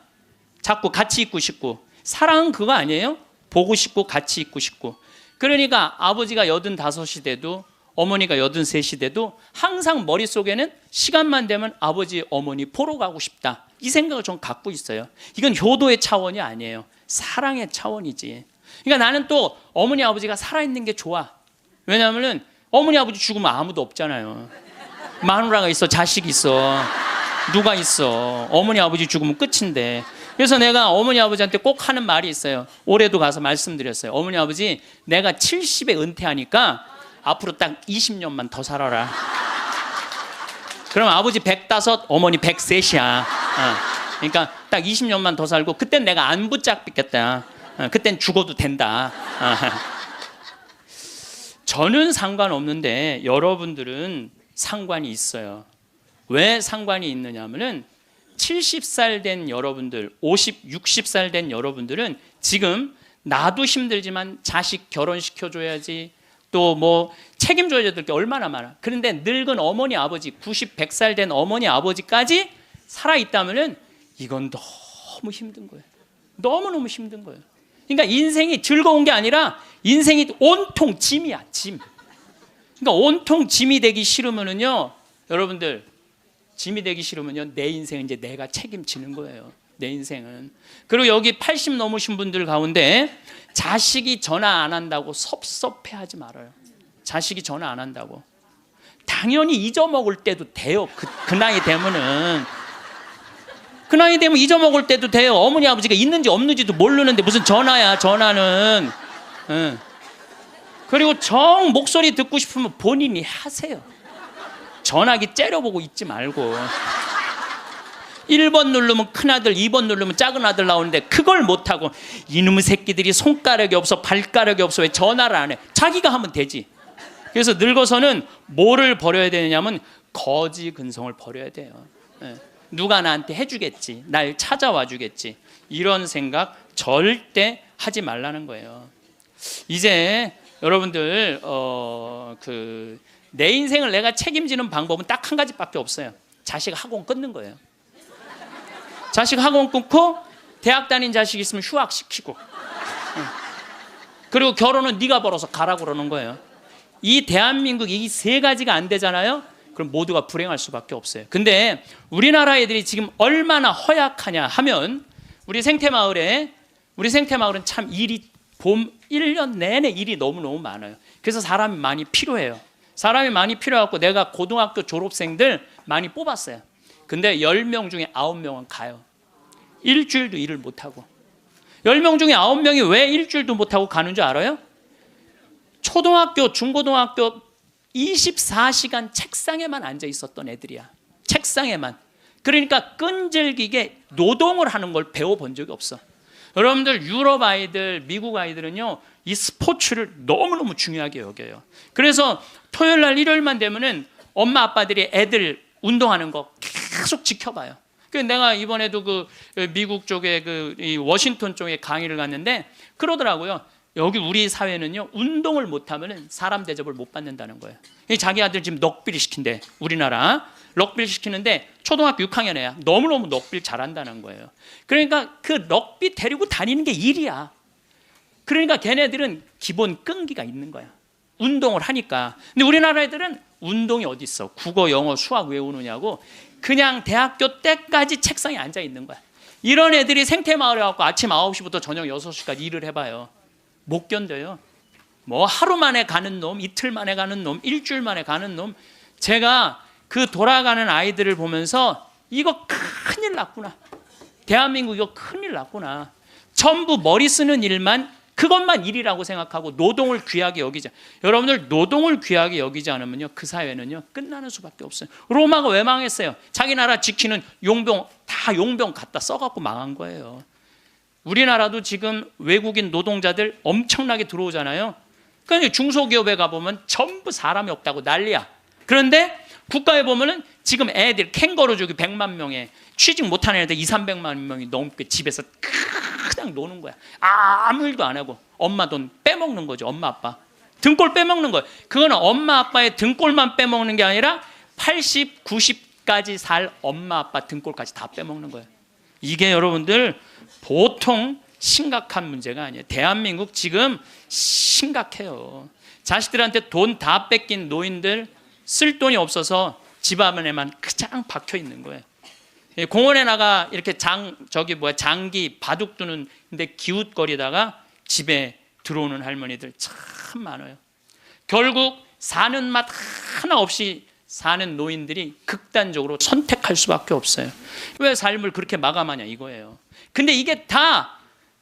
자꾸 같이 있고 싶고. 사랑은 그거 아니에요? 보고 싶고 같이 있고 싶고. 그러니까 아버지가 85이 돼도 어머니가 83이 돼도 항상 머릿속에는 시간만 되면 아버지 어머니 보러 가고 싶다, 이 생각을 좀 갖고 있어요. 이건 효도의 차원이 아니에요. 사랑의 차원이지. 그러니까 나는 또 어머니 아버지가 살아있는 게 좋아. 왜냐하면 어머니 아버지 죽으면 아무도 없잖아요. 마누라가 있어, 자식이 있어, 누가 있어. 어머니 아버지 죽으면 끝인데. 그래서 내가 어머니 아버지한테 꼭 하는 말이 있어요. 올해도 가서 말씀드렸어요. 어머니 아버지, 내가 70에 은퇴하니까 앞으로 딱 20년만 더 살아라. 그럼 아버지 105, 어머니 103이야. 그러니까 딱 20년만 더 살고, 그땐 내가 안 붙잡겠다. 그땐 죽어도 된다. 저는 상관없는데 여러분들은 상관이 있어요. 왜 상관이 있느냐면은 70살 된 여러분들, 50, 60살 된 여러분들은 지금 나도 힘들지만 자식 결혼시켜줘야지, 또 뭐 책임져야 될 게 얼마나 많아. 그런데 늙은 어머니 아버지, 90, 100살 된 어머니 아버지까지 살아있다면은 이건 너무 힘든 거예요. 너무너무 힘든 거예요. 그러니까 인생이 즐거운 게 아니라 인생이 온통 짐이야, 짐. 그러니까 온통 짐이 되기 싫으면은요, 여러분들, 짐이 되기 싫으면요, 내 인생은 이제 내가 책임지는 거예요. 내 인생은. 그리고 여기 80 넘으신 분들 가운데 자식이 전화 안 한다고 섭섭해하지 말아요. 자식이 전화 안 한다고. 당연히 잊어먹을 때도 돼요. 그 나이 되면은. 그 나이 되면 잊어먹을 때도 돼요. 어머니 아버지가 있는지 없는지도 모르는데 무슨 전화야, 전화는. 그리고 정 목소리 듣고 싶으면 본인이 하세요. 전화기 째려보고 있지 말고. 1번 누르면 큰아들, 2번 누르면 작은아들 나오는데 그걸 못하고 이놈의 새끼들이 손가락이 없어, 발가락이 없어, 왜 전화를 안 해? 자기가 하면 되지. 그래서 늙어서는 뭐를 버려야 되냐면 거지 근성을 버려야 돼요. 누가 나한테 해주겠지, 날 찾아와 주겠지, 이런 생각 절대 하지 말라는 거예요. 이제 여러분들 내 인생을 내가 책임지는 방법은 딱 한 가지밖에 없어요. 자식 학원 끊는 거예요. 자식 학원 끊고, 대학 다닌 자식 있으면 휴학시키고, 그리고 결혼은 네가 벌어서 가라고 그러는 거예요. 이 대한민국 이 세 가지가 안 되잖아요. 그럼 모두가 불행할 수밖에 없어요. 근데 우리나라 애들이 지금 얼마나 허약하냐 하면, 우리 생태마을은 참 일이, 봄 1년 내내 일이 너무너무 많아요. 그래서 사람이 많이 필요해요. 사람이 많이 필요해갖고 내가 고등학교 졸업생들 많이 뽑았어요. 근데 10명 중에 9명은 가요. 일주일도 일을 못하고. 10명 중에 9명이 왜 일주일도 못하고 가는 줄 알아요? 초등학교, 중고등학교 24시간 책상에만 앉아 있었던 애들이야. 책상에만. 그러니까 끈질기게 노동을 하는 걸 배워본 적이 없어. 여러분들, 유럽 아이들, 미국 아이들은요, 이 스포츠를 너무너무 중요하게 여겨요. 그래서 토요일 날, 일요일만 되면은 엄마 아빠들이 애들 운동하는 거 계속 지켜봐요. 내가 이번에도 미국 쪽에 이 워싱턴 쪽에 강의를 갔는데 그러더라고요. 여기 우리 사회는요, 운동을 못하면 사람 대접을 못 받는다는 거예요. 자기 아들 지금 럭비를 시킨대. 우리나라 럭비를 시키는데 초등학교 6학년 애야. 너무너무 럭비를 잘한다는 거예요. 그러니까 그 럭비 데리고 다니는 게 일이야. 그러니까 걔네들은 기본 끈기가 있는 거야. 운동을 하니까. 근데 우리나라 애들은 운동이 어디 있어? 국어, 영어, 수학 외우느냐고 그냥 대학교 때까지 책상에 앉아 있는 거야. 이런 애들이 생태마을에 와서 아침 9시부터 저녁 6시까지 일을 해봐요. 못 견뎌요. 뭐 하루 만에 가는 놈, 이틀 만에 가는 놈, 일주일 만에 가는 놈. 제가 그 돌아가는 아이들을 보면서 이거 큰일 났구나. 대한민국 이거 큰일 났구나. 전부 머리 쓰는 일만, 그것만 일이라고 생각하고 노동을 귀하게 여기지. 여러분들 노동을 귀하게 여기지 않으면요, 그 사회는요 끝나는 수밖에 없어요. 로마가 왜 망했어요? 자기 나라 지키는 용병 다 용병 갖다 써갖고 망한 거예요. 우리나라도 지금 외국인 노동자들 엄청나게 들어오잖아요. 그러니까 중소기업에 가보면 전부 사람이 없다고 난리야. 그런데 국가에 보면은 지금 애들 캥거루족이 100만 명에 취직 못하는 애들 200~300만 명이 넘게 집에서 그냥 노는 거야. 아무 일도 안 하고 엄마 돈 빼먹는 거죠. 엄마 아빠 등골 빼먹는 거예요. 그거는 엄마 아빠의 등골만 빼먹는 게 아니라 80, 90까지 살 엄마 아빠 등골까지 다 빼먹는 거예요. 이게 여러분들 보통 심각한 문제가 아니에요. 대한민국 지금 심각해요. 자식들한테 돈 다 뺏긴 노인들, 쓸 돈이 없어서 집 안에만 그냥 박혀 있는 거예요. 공원에 나가 이렇게 장기 바둑 두는 데 기웃거리다가 집에 들어오는 할머니들 참 많아요. 결국 사는 맛 하나 없이 사는 노인들이 극단적으로 선택할 수밖에 없어요. 왜 삶을 그렇게 마감하냐 이거예요. 근데 이게 다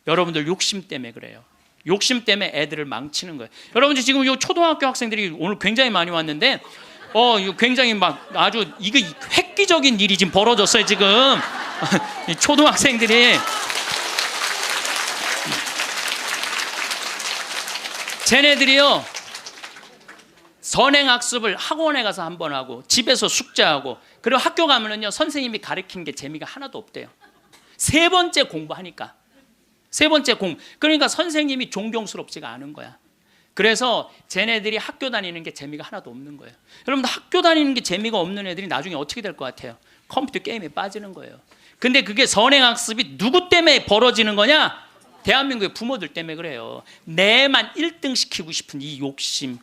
여러분들 욕심 때문에 그래요. 욕심 때문에 애들을 망치는 거예요. 여러분들 지금 이 초등학교 학생들이 오늘 굉장히 많이 왔는데 이거 굉장히 막 아주 이거 획기적인 일이 지금 벌어졌어요. 지금 이 초등학생들이 쟤네들이요 선행학습을 학원에 가서 한 번 하고 집에서 숙제하고 그리고 학교 가면은요 선생님이 가르친 게 재미가 하나도 없대요. 세 번째 공부하니까. 세 번째 그러니까 선생님이 존경스럽지가 않은 거야. 그래서 쟤네들이 학교 다니는 게 재미가 하나도 없는 거예요. 여러분들 학교 다니는 게 재미가 없는 애들이 나중에 어떻게 될 것 같아요? 컴퓨터 게임에 빠지는 거예요. 근데 그게 선행학습이 누구 때문에 벌어지는 거냐? 대한민국의 부모들 때문에 그래요. 내만 1등 시키고 싶은 이 욕심,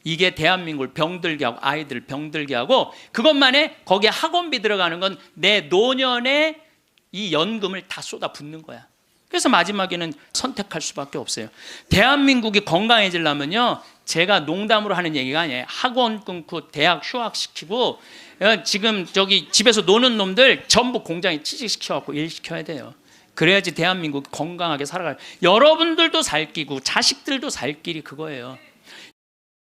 이게 대한민국을 병들게 하고 아이들 병들게 하고 그것만에 거기에 학원비 들어가는 건 내 노년의 이 연금을 다 쏟아붓는 거야. 그래서 마지막에는 선택할 수밖에 없어요. 대한민국이 건강해지려면요 제가 농담으로 하는 얘기가 아니에요. 학원 끊고 대학 휴학시키고 지금 저기 집에서 노는 놈들 전부 공장에 취직시켜갖고 일시켜야 돼요. 그래야지 대한민국이 건강하게 살아가요. 여러분들도 살 끼고 자식들도 살 길이 그거예요.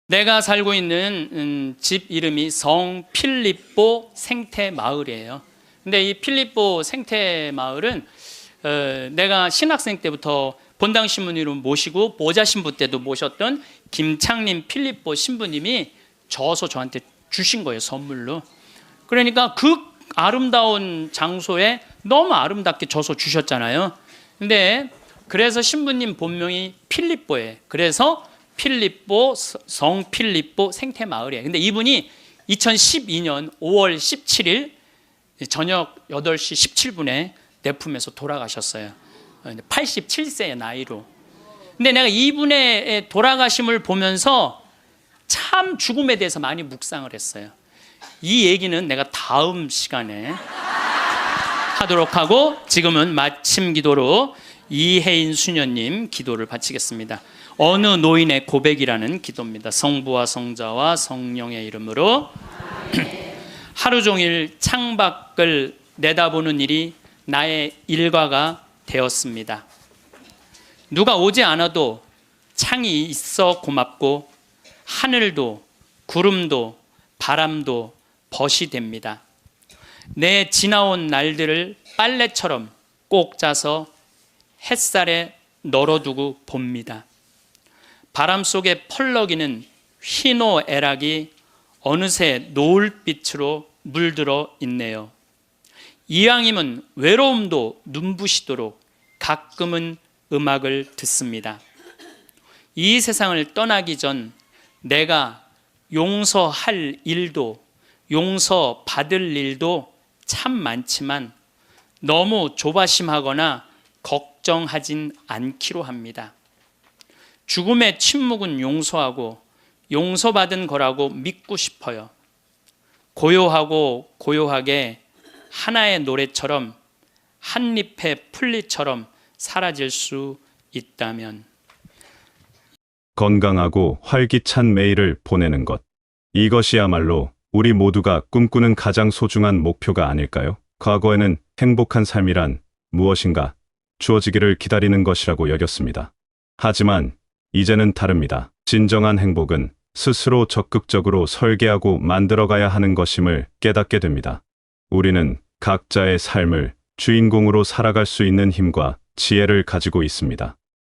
내가 살고 있는 집 이름이 성 필립보 생태마을이에요. 근데 이 필립보 생태마을은 내가 신학생 때부터 본당 신부님을 모시고 모자 신부 때도 모셨던 김창림 필립보 신부님이 저서 저한테 주신 거예요. 선물로. 그러니까 그 아름다운 장소에 너무 아름답게 저서 주셨잖아요. 근데 그래서 신부님 본명이 필립보예요. 그래서 필립보 성 필립보 생태마을이에요. 근데 이분이 2012년 5월 17일 저녁 8시 17분에 내 품에서 돌아가셨어요. 87세의 나이로. 근데 내가 이분의 돌아가심을 보면서 참 죽음에 대해서 많이 묵상을 했어요. 이 얘기는 내가 다음 시간에 하도록 하고 지금은 마침 기도로 이혜인 수녀님 기도를 바치겠습니다. 어느 노인의 고백이라는 기도입니다. 성부와 성자와 성령의 이름으로. 하루 종일 창밖을 내다보는 일이 나의 일과가 되었습니다. 누가 오지 않아도 창이 있어 고맙고 하늘도 구름도 바람도 벗이 됩니다. 내 지나온 날들을 빨래처럼 꼭 짜서 햇살에 널어두고 봅니다. 바람 속에 펄럭이는 휘노애락이 어느새 노을빛으로 물들어 있네요. 이왕이면 외로움도 눈부시도록 가끔은 음악을 듣습니다. 이 세상을 떠나기 전 내가 용서할 일도 용서받을 일도 참 많지만 너무 조바심하거나 걱정하진 않기로 합니다. 죽음의 침묵은 용서하고 용서받은 거라고 믿고 싶어요. 고요하고 고요하게 하나의 노래처럼 한 잎의 풀잎처럼 사라질 수 있다면. 건강하고 활기찬 매일을 보내는 것. 이것이야말로 우리 모두가 꿈꾸는 가장 소중한 목표가 아닐까요? 과거에는 행복한 삶이란 무엇인가 주어지기를 기다리는 것이라고 여겼습니다. 하지만 이제는 다릅니다. 진정한 행복은 스스로 적극적으로 설계하고 만들어가야 하는 것임을 깨닫게 됩니다. 우리는 각자의 삶을 주인공으로 살아갈 수 있는 힘과 지혜를 가지고 있습니다.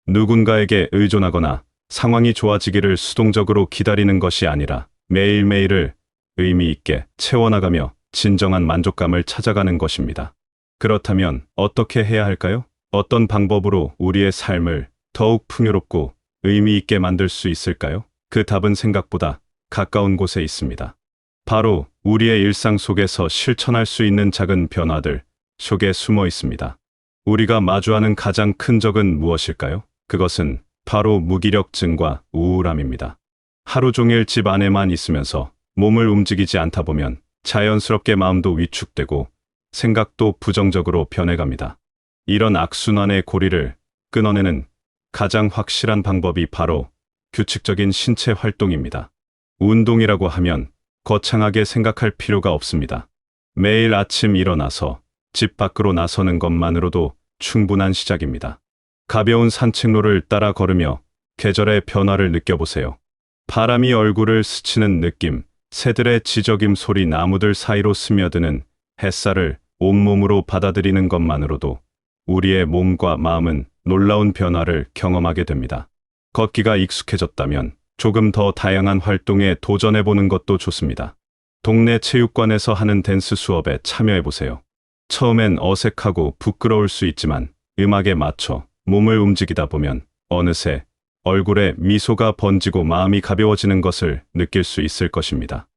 누군가에게 의존하거나 상황이 좋아지기를 수동적으로 기다리는 것이 아니라 매일매일을 의미 있게 채워나가며 진정한 만족감을 찾아가는 것입니다. 그렇다면 어떻게 해야 할까요? 어떤 방법으로 우리의 삶을 더욱 풍요롭고 의미 있게 만들 수 있을까요? 그 답은 생각보다 가까운 곳에 있습니다. 바로 우리의 일상 속에서 실천할 수 있는 작은 변화들 속에 숨어 있습니다. 우리가 마주하는 가장 큰 적은 무엇일까요? 그것은 바로 무기력증과 우울함입니다. 하루 종일 집 안에만 있으면서 몸을 움직이지 않다 보면 자연스럽게 마음도 위축되고 생각도 부정적으로 변해갑니다. 이런 악순환의 고리를 끊어내는 가장 확실한 방법이 바로 규칙적인 신체 활동입니다. 운동이라고 하면 거창하게 생각할 필요가 없습니다. 매일 아침 일어나서 집 밖으로 나서는 것만으로도 충분한 시작입니다. 가벼운 산책로를 따라 걸으며 계절의 변화를 느껴보세요. 바람이 얼굴을 스치는 느낌, 새들의 지저귐 소리, 나무들 사이로 스며드는 햇살을 온몸으로 받아들이는 것만으로도 우리의 몸과 마음은 놀라운 변화를 경험하게 됩니다. 걷기가 익숙해졌다면 조금 더 다양한 활동에 도전해보는 것도 좋습니다. 동네 체육관에서 하는 댄스 수업에 참여해보세요. 처음엔 어색하고 부끄러울 수 있지만 음악에 맞춰 몸을 움직이다 보면 어느새 얼굴에 미소가 번지고 마음이 가벼워지는 것을 느낄 수 있을 것입니다.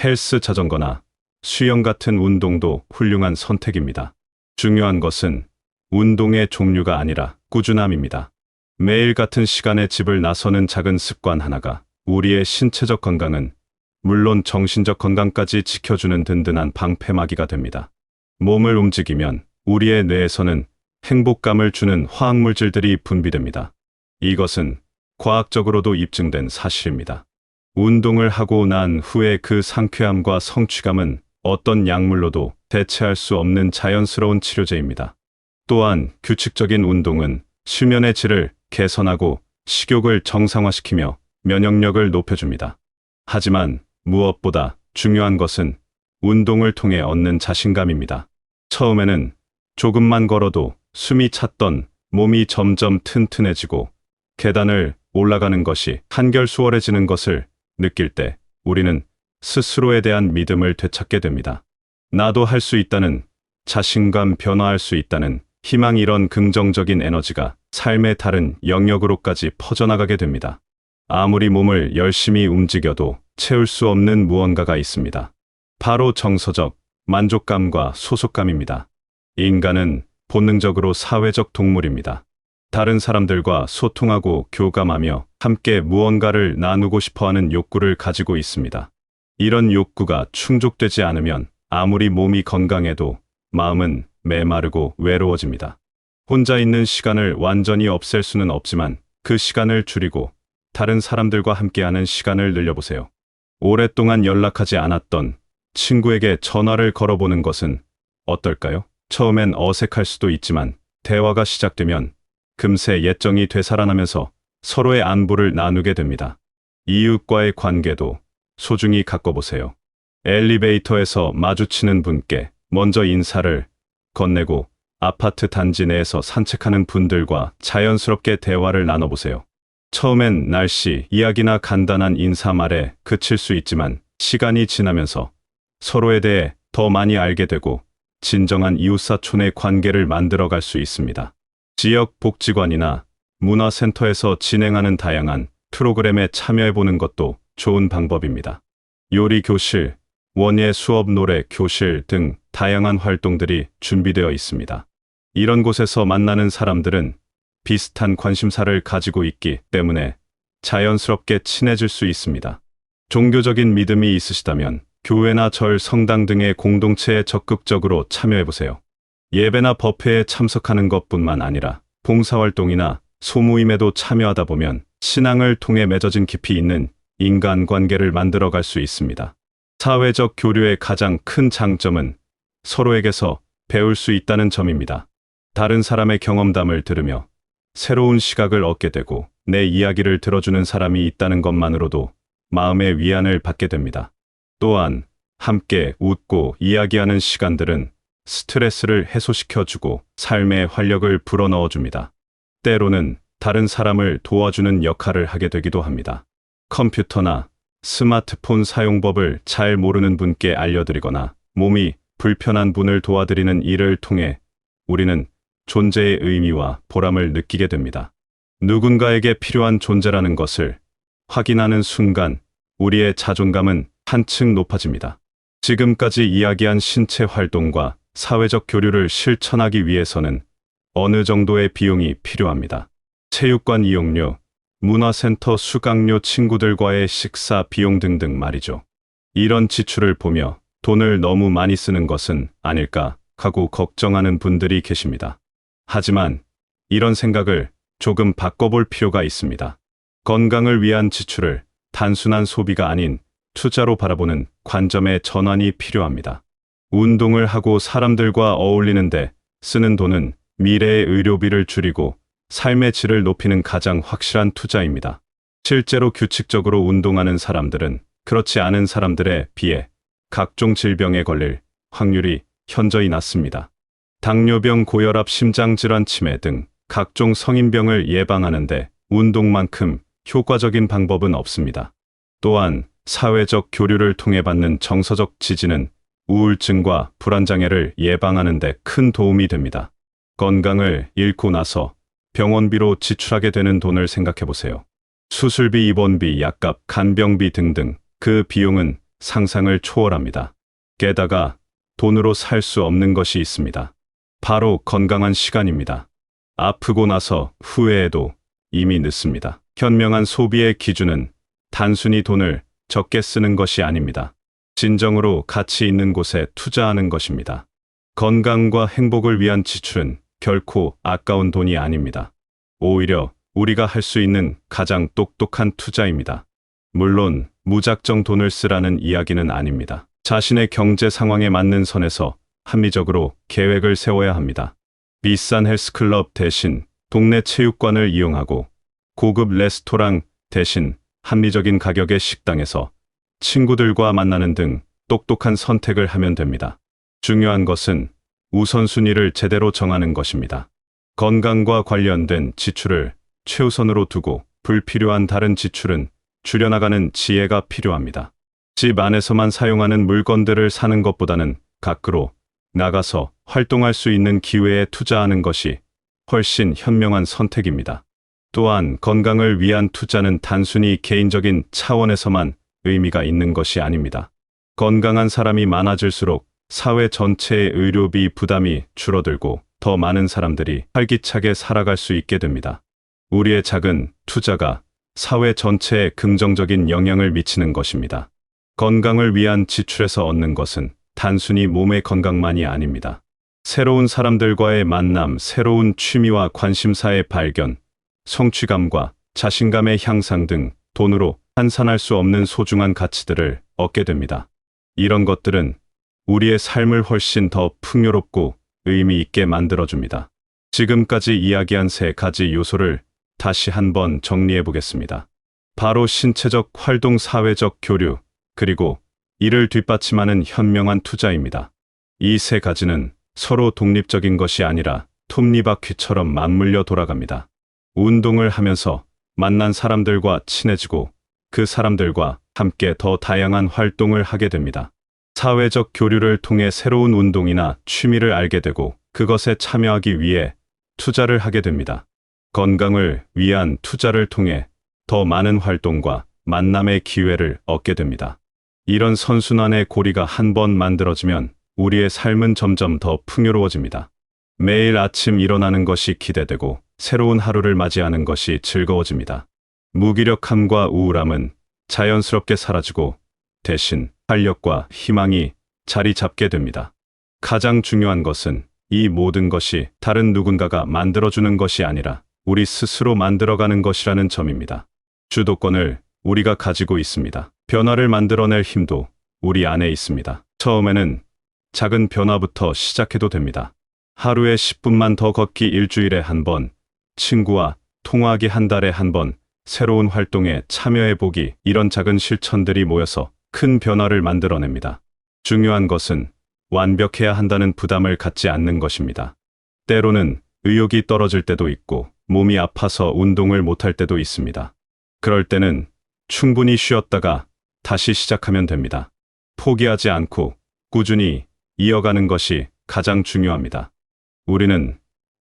헬스 자전거나 수영 같은 운동도 훌륭한 선택입니다. 중요한 것은 운동의 종류가 아니라 꾸준함입니다. 매일 같은 시간에 집을 나서는 작은 습관 하나가 우리의 신체적 건강은 물론 정신적 건강까지 지켜주는 든든한 방패막이가 됩니다. 몸을 움직이면 우리의 뇌에서는 행복감을 주는 화학물질들이 분비됩니다. 이것은 과학적으로도 입증된 사실입니다. 운동을 하고 난 후에 그 상쾌함과 성취감은 어떤 약물로도 대체할 수 없는 자연스러운 치료제입니다. 또한 규칙적인 운동은 수면의 질을 개선하고 식욕을 정상화시키며 면역력을 높여줍니다. 하지만 무엇보다 중요한 것은 운동을 통해 얻는 자신감입니다. 처음에는 조금만 걸어도 숨이 찼던 몸이 점점 튼튼해지고 계단을 올라가는 것이 한결 수월해지는 것을 느낄 때 우리는 스스로에 대한 믿음을 되찾게 됩니다. 나도 할 수 있다는 자신감, 변화할 수 있다는 희망, 이런 긍정적인 에너지가 삶의 다른 영역으로까지 퍼져나가게 됩니다. 아무리 몸을 열심히 움직여도 채울 수 없는 무언가가 있습니다. 바로 정서적 만족감과 소속감입니다. 인간은 본능적으로 사회적 동물입니다. 다른 사람들과 소통하고 교감하며 함께 무언가를 나누고 싶어하는 욕구를 가지고 있습니다. 이런 욕구가 충족되지 않으면 아무리 몸이 건강해도 마음은 메마르고 외로워집니다. 혼자 있는 시간을 완전히 없앨 수는 없지만 그 시간을 줄이고 다른 사람들과 함께하는 시간을 늘려보세요. 오랫동안 연락하지 않았던 친구에게 전화를 걸어보는 것은 어떨까요? 처음엔 어색할 수도 있지만 대화가 시작되면 금세 옛정이 되살아나면서 서로의 안부를 나누게 됩니다. 이웃과의 관계도 소중히 가꿔보세요. 엘리베이터에서 마주치는 분께 먼저 인사를 건네고 아파트 단지 내에서 산책하는 분들과 자연스럽게 대화를 나눠보세요. 처음엔 날씨 이야기나 간단한 인사말에 그칠 수 있지만 시간이 지나면서 서로에 대해 더 많이 알게 되고 진정한 이웃사촌의 관계를 만들어갈 수 있습니다. 지역 복지관이나 문화센터에서 진행하는 다양한 프로그램에 참여해보는 것도 좋은 방법입니다. 요리 교실, 원예 수업, 노래 교실 등 다양한 활동들이 준비되어 있습니다. 이런 곳에서 만나는 사람들은 비슷한 관심사를 가지고 있기 때문에 자연스럽게 친해질 수 있습니다. 종교적인 믿음이 있으시다면 교회나 절, 성당 등의 공동체에 적극적으로 참여해보세요. 예배나 법회에 참석하는 것뿐만 아니라 봉사활동이나 소모임에도 참여하다 보면 신앙을 통해 맺어진 깊이 있는 인간관계를 만들어갈 수 있습니다. 사회적 교류의 가장 큰 장점은 서로에게서 배울 수 있다는 점입니다. 다른 사람의 경험담을 들으며 새로운 시각을 얻게 되고 내 이야기를 들어주는 사람이 있다는 것만으로도 마음의 위안을 받게 됩니다. 또한 함께 웃고 이야기하는 시간들은 스트레스를 해소시켜주고 삶의 활력을 불어넣어줍니다. 때로는 다른 사람을 도와주는 역할을 하게 되기도 합니다. 컴퓨터나 스마트폰 사용법을 잘 모르는 분께 알려드리거나 몸이 불편한 분을 도와드리는 일을 통해 우리는 존재의 의미와 보람을 느끼게 됩니다. 누군가에게 필요한 존재라는 것을 확인하는 순간 우리의 자존감은 한층 높아집니다. 지금까지 이야기한 신체 활동과 사회적 교류를 실천하기 위해서는 어느 정도의 비용이 필요합니다. 체육관 이용료, 문화센터 수강료, 친구들과의 식사 비용 등등 말이죠. 이런 지출을 보며 돈을 너무 많이 쓰는 것은 아닐까 하고 걱정하는 분들이 계십니다. 하지만 이런 생각을 조금 바꿔볼 필요가 있습니다. 건강을 위한 지출을 단순한 소비가 아닌 투자로 바라보는 관점의 전환이 필요합니다. 운동을 하고 사람들과 어울리는데 쓰는 돈은 미래의 의료비를 줄이고 삶의 질을 높이는 가장 확실한 투자입니다. 실제로 규칙적으로 운동하는 사람들은 그렇지 않은 사람들에 비해 각종 질병에 걸릴 확률이 현저히 낮습니다. 당뇨병, 고혈압, 심장질환, 치매 등 각종 성인병을 예방하는데 운동만큼 효과적인 방법은 없습니다. 또한 사회적 교류를 통해 받는 정서적 지지는 우울증과 불안장애를 예방하는 데 큰 도움이 됩니다. 건강을 잃고 나서 병원비로 지출하게 되는 돈을 생각해 보세요. 수술비, 입원비, 약값, 간병비 등등 그 비용은 상상을 초월합니다. 게다가 돈으로 살 수 없는 것이 있습니다. 바로 건강한 시간입니다. 아프고 나서 후회해도 이미 늦습니다. 현명한 소비의 기준은 단순히 돈을 적게 쓰는 것이 아닙니다. 진정으로 가치 있는 곳에 투자하는 것입니다. 건강과 행복을 위한 지출은 결코 아까운 돈이 아닙니다. 오히려 우리가 할 수 있는 가장 똑똑한 투자입니다. 물론 무작정 돈을 쓰라는 이야기는 아닙니다. 자신의 경제 상황에 맞는 선에서 합리적으로 계획을 세워야 합니다. 비싼 헬스클럽 대신 동네 체육관을 이용하고 고급 레스토랑 대신 합리적인 가격의 식당에서 친구들과 만나는 등 똑똑한 선택을 하면 됩니다. 중요한 것은 우선순위를 제대로 정하는 것입니다. 건강과 관련된 지출을 최우선으로 두고 불필요한 다른 지출은 줄여나가는 지혜가 필요합니다. 집 안에서만 사용하는 물건들을 사는 것보다는 밖으로 나가서 활동할 수 있는 기회에 투자하는 것이 훨씬 현명한 선택입니다. 또한 건강을 위한 투자는 단순히 개인적인 차원에서만 의미가 있는 것이 아닙니다. 건강한 사람이 많아질수록 사회 전체의 의료비 부담이 줄어들고 더 많은 사람들이 활기차게 살아갈 수 있게 됩니다. 우리의 작은 투자가 사회 전체에 긍정적인 영향을 미치는 것입니다. 건강을 위한 지출에서 얻는 것은 단순히 몸의 건강만이 아닙니다. 새로운 사람들과의 만남, 새로운 취미와 관심사의 발견, 성취감과 자신감의 향상 등 돈으로 환산할 수 없는 소중한 가치들을 얻게 됩니다. 이런 것들은 우리의 삶을 훨씬 더 풍요롭고 의미 있게 만들어줍니다. 지금까지 이야기한 3가지 요소를 다시 한번 정리해 보겠습니다. 바로 신체적 활동, 사회적 교류, 그리고 이를 뒷받침하는 현명한 투자입니다. 이 3가지는 서로 독립적인 것이 아니라 톱니바퀴처럼 맞물려 돌아갑니다. 운동을 하면서 만난 사람들과 친해지고 그 사람들과 함께 더 다양한 활동을 하게 됩니다. 사회적 교류를 통해 새로운 운동이나 취미를 알게 되고 그것에 참여하기 위해 투자를 하게 됩니다. 건강을 위한 투자를 통해 더 많은 활동과 만남의 기회를 얻게 됩니다. 이런 선순환의 고리가 한번 만들어지면 우리의 삶은 점점 더 풍요로워집니다. 매일 아침 일어나는 것이 기대되고 새로운 하루를 맞이하는 것이 즐거워집니다. 무기력함과 우울함은 자연스럽게 사라지고 대신 활력과 희망이 자리 잡게 됩니다. 가장 중요한 것은 이 모든 것이 다른 누군가가 만들어주는 것이 아니라 우리 스스로 만들어가는 것이라는 점입니다. 주도권을 우리가 가지고 있습니다. 변화를 만들어낼 힘도 우리 안에 있습니다. 처음에는 작은 변화부터 시작해도 됩니다. 하루에 10분만 더 걷기, 일주일에 한 번, 친구와 통화하기 한 달에 한 번, 새로운 활동에 참여해보기, 이런 작은 실천들이 모여서 큰 변화를 만들어냅니다. 중요한 것은 완벽해야 한다는 부담을 갖지 않는 것입니다. 때로는 의욕이 떨어질 때도 있고 몸이 아파서 운동을 못할 때도 있습니다. 그럴 때는 충분히 쉬었다가 다시 시작하면 됩니다. 포기하지 않고 꾸준히 이어가는 것이 가장 중요합니다. 우리는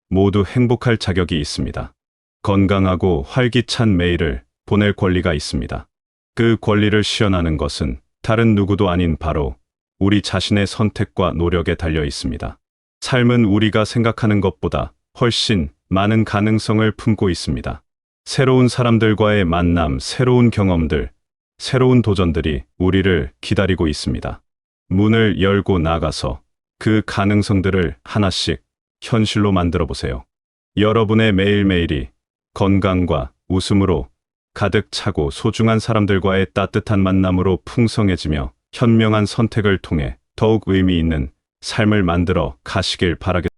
모두 행복할 자격이 있습니다. 건강하고 활기찬 매일을 보낼 권리가 있습니다. 그 권리를 실현하는 것은 다른 누구도 아닌 바로 우리 자신의 선택과 노력에 달려 있습니다. 삶은 우리가 생각하는 것보다 훨씬 많은 가능성을 품고 있습니다. 새로운 사람들과의 만남, 새로운 경험들, 새로운 도전들이 우리를 기다리고 있습니다. 문을 열고 나가서 그 가능성들을 하나씩 현실로 만들어 보세요. 여러분의 매일매일이 건강과 웃음으로 가득 차고 소중한 사람들과의 따뜻한 만남으로 풍성해지며 현명한 선택을 통해 더욱 의미 있는 삶을 만들어 가시길 바라겠습니다.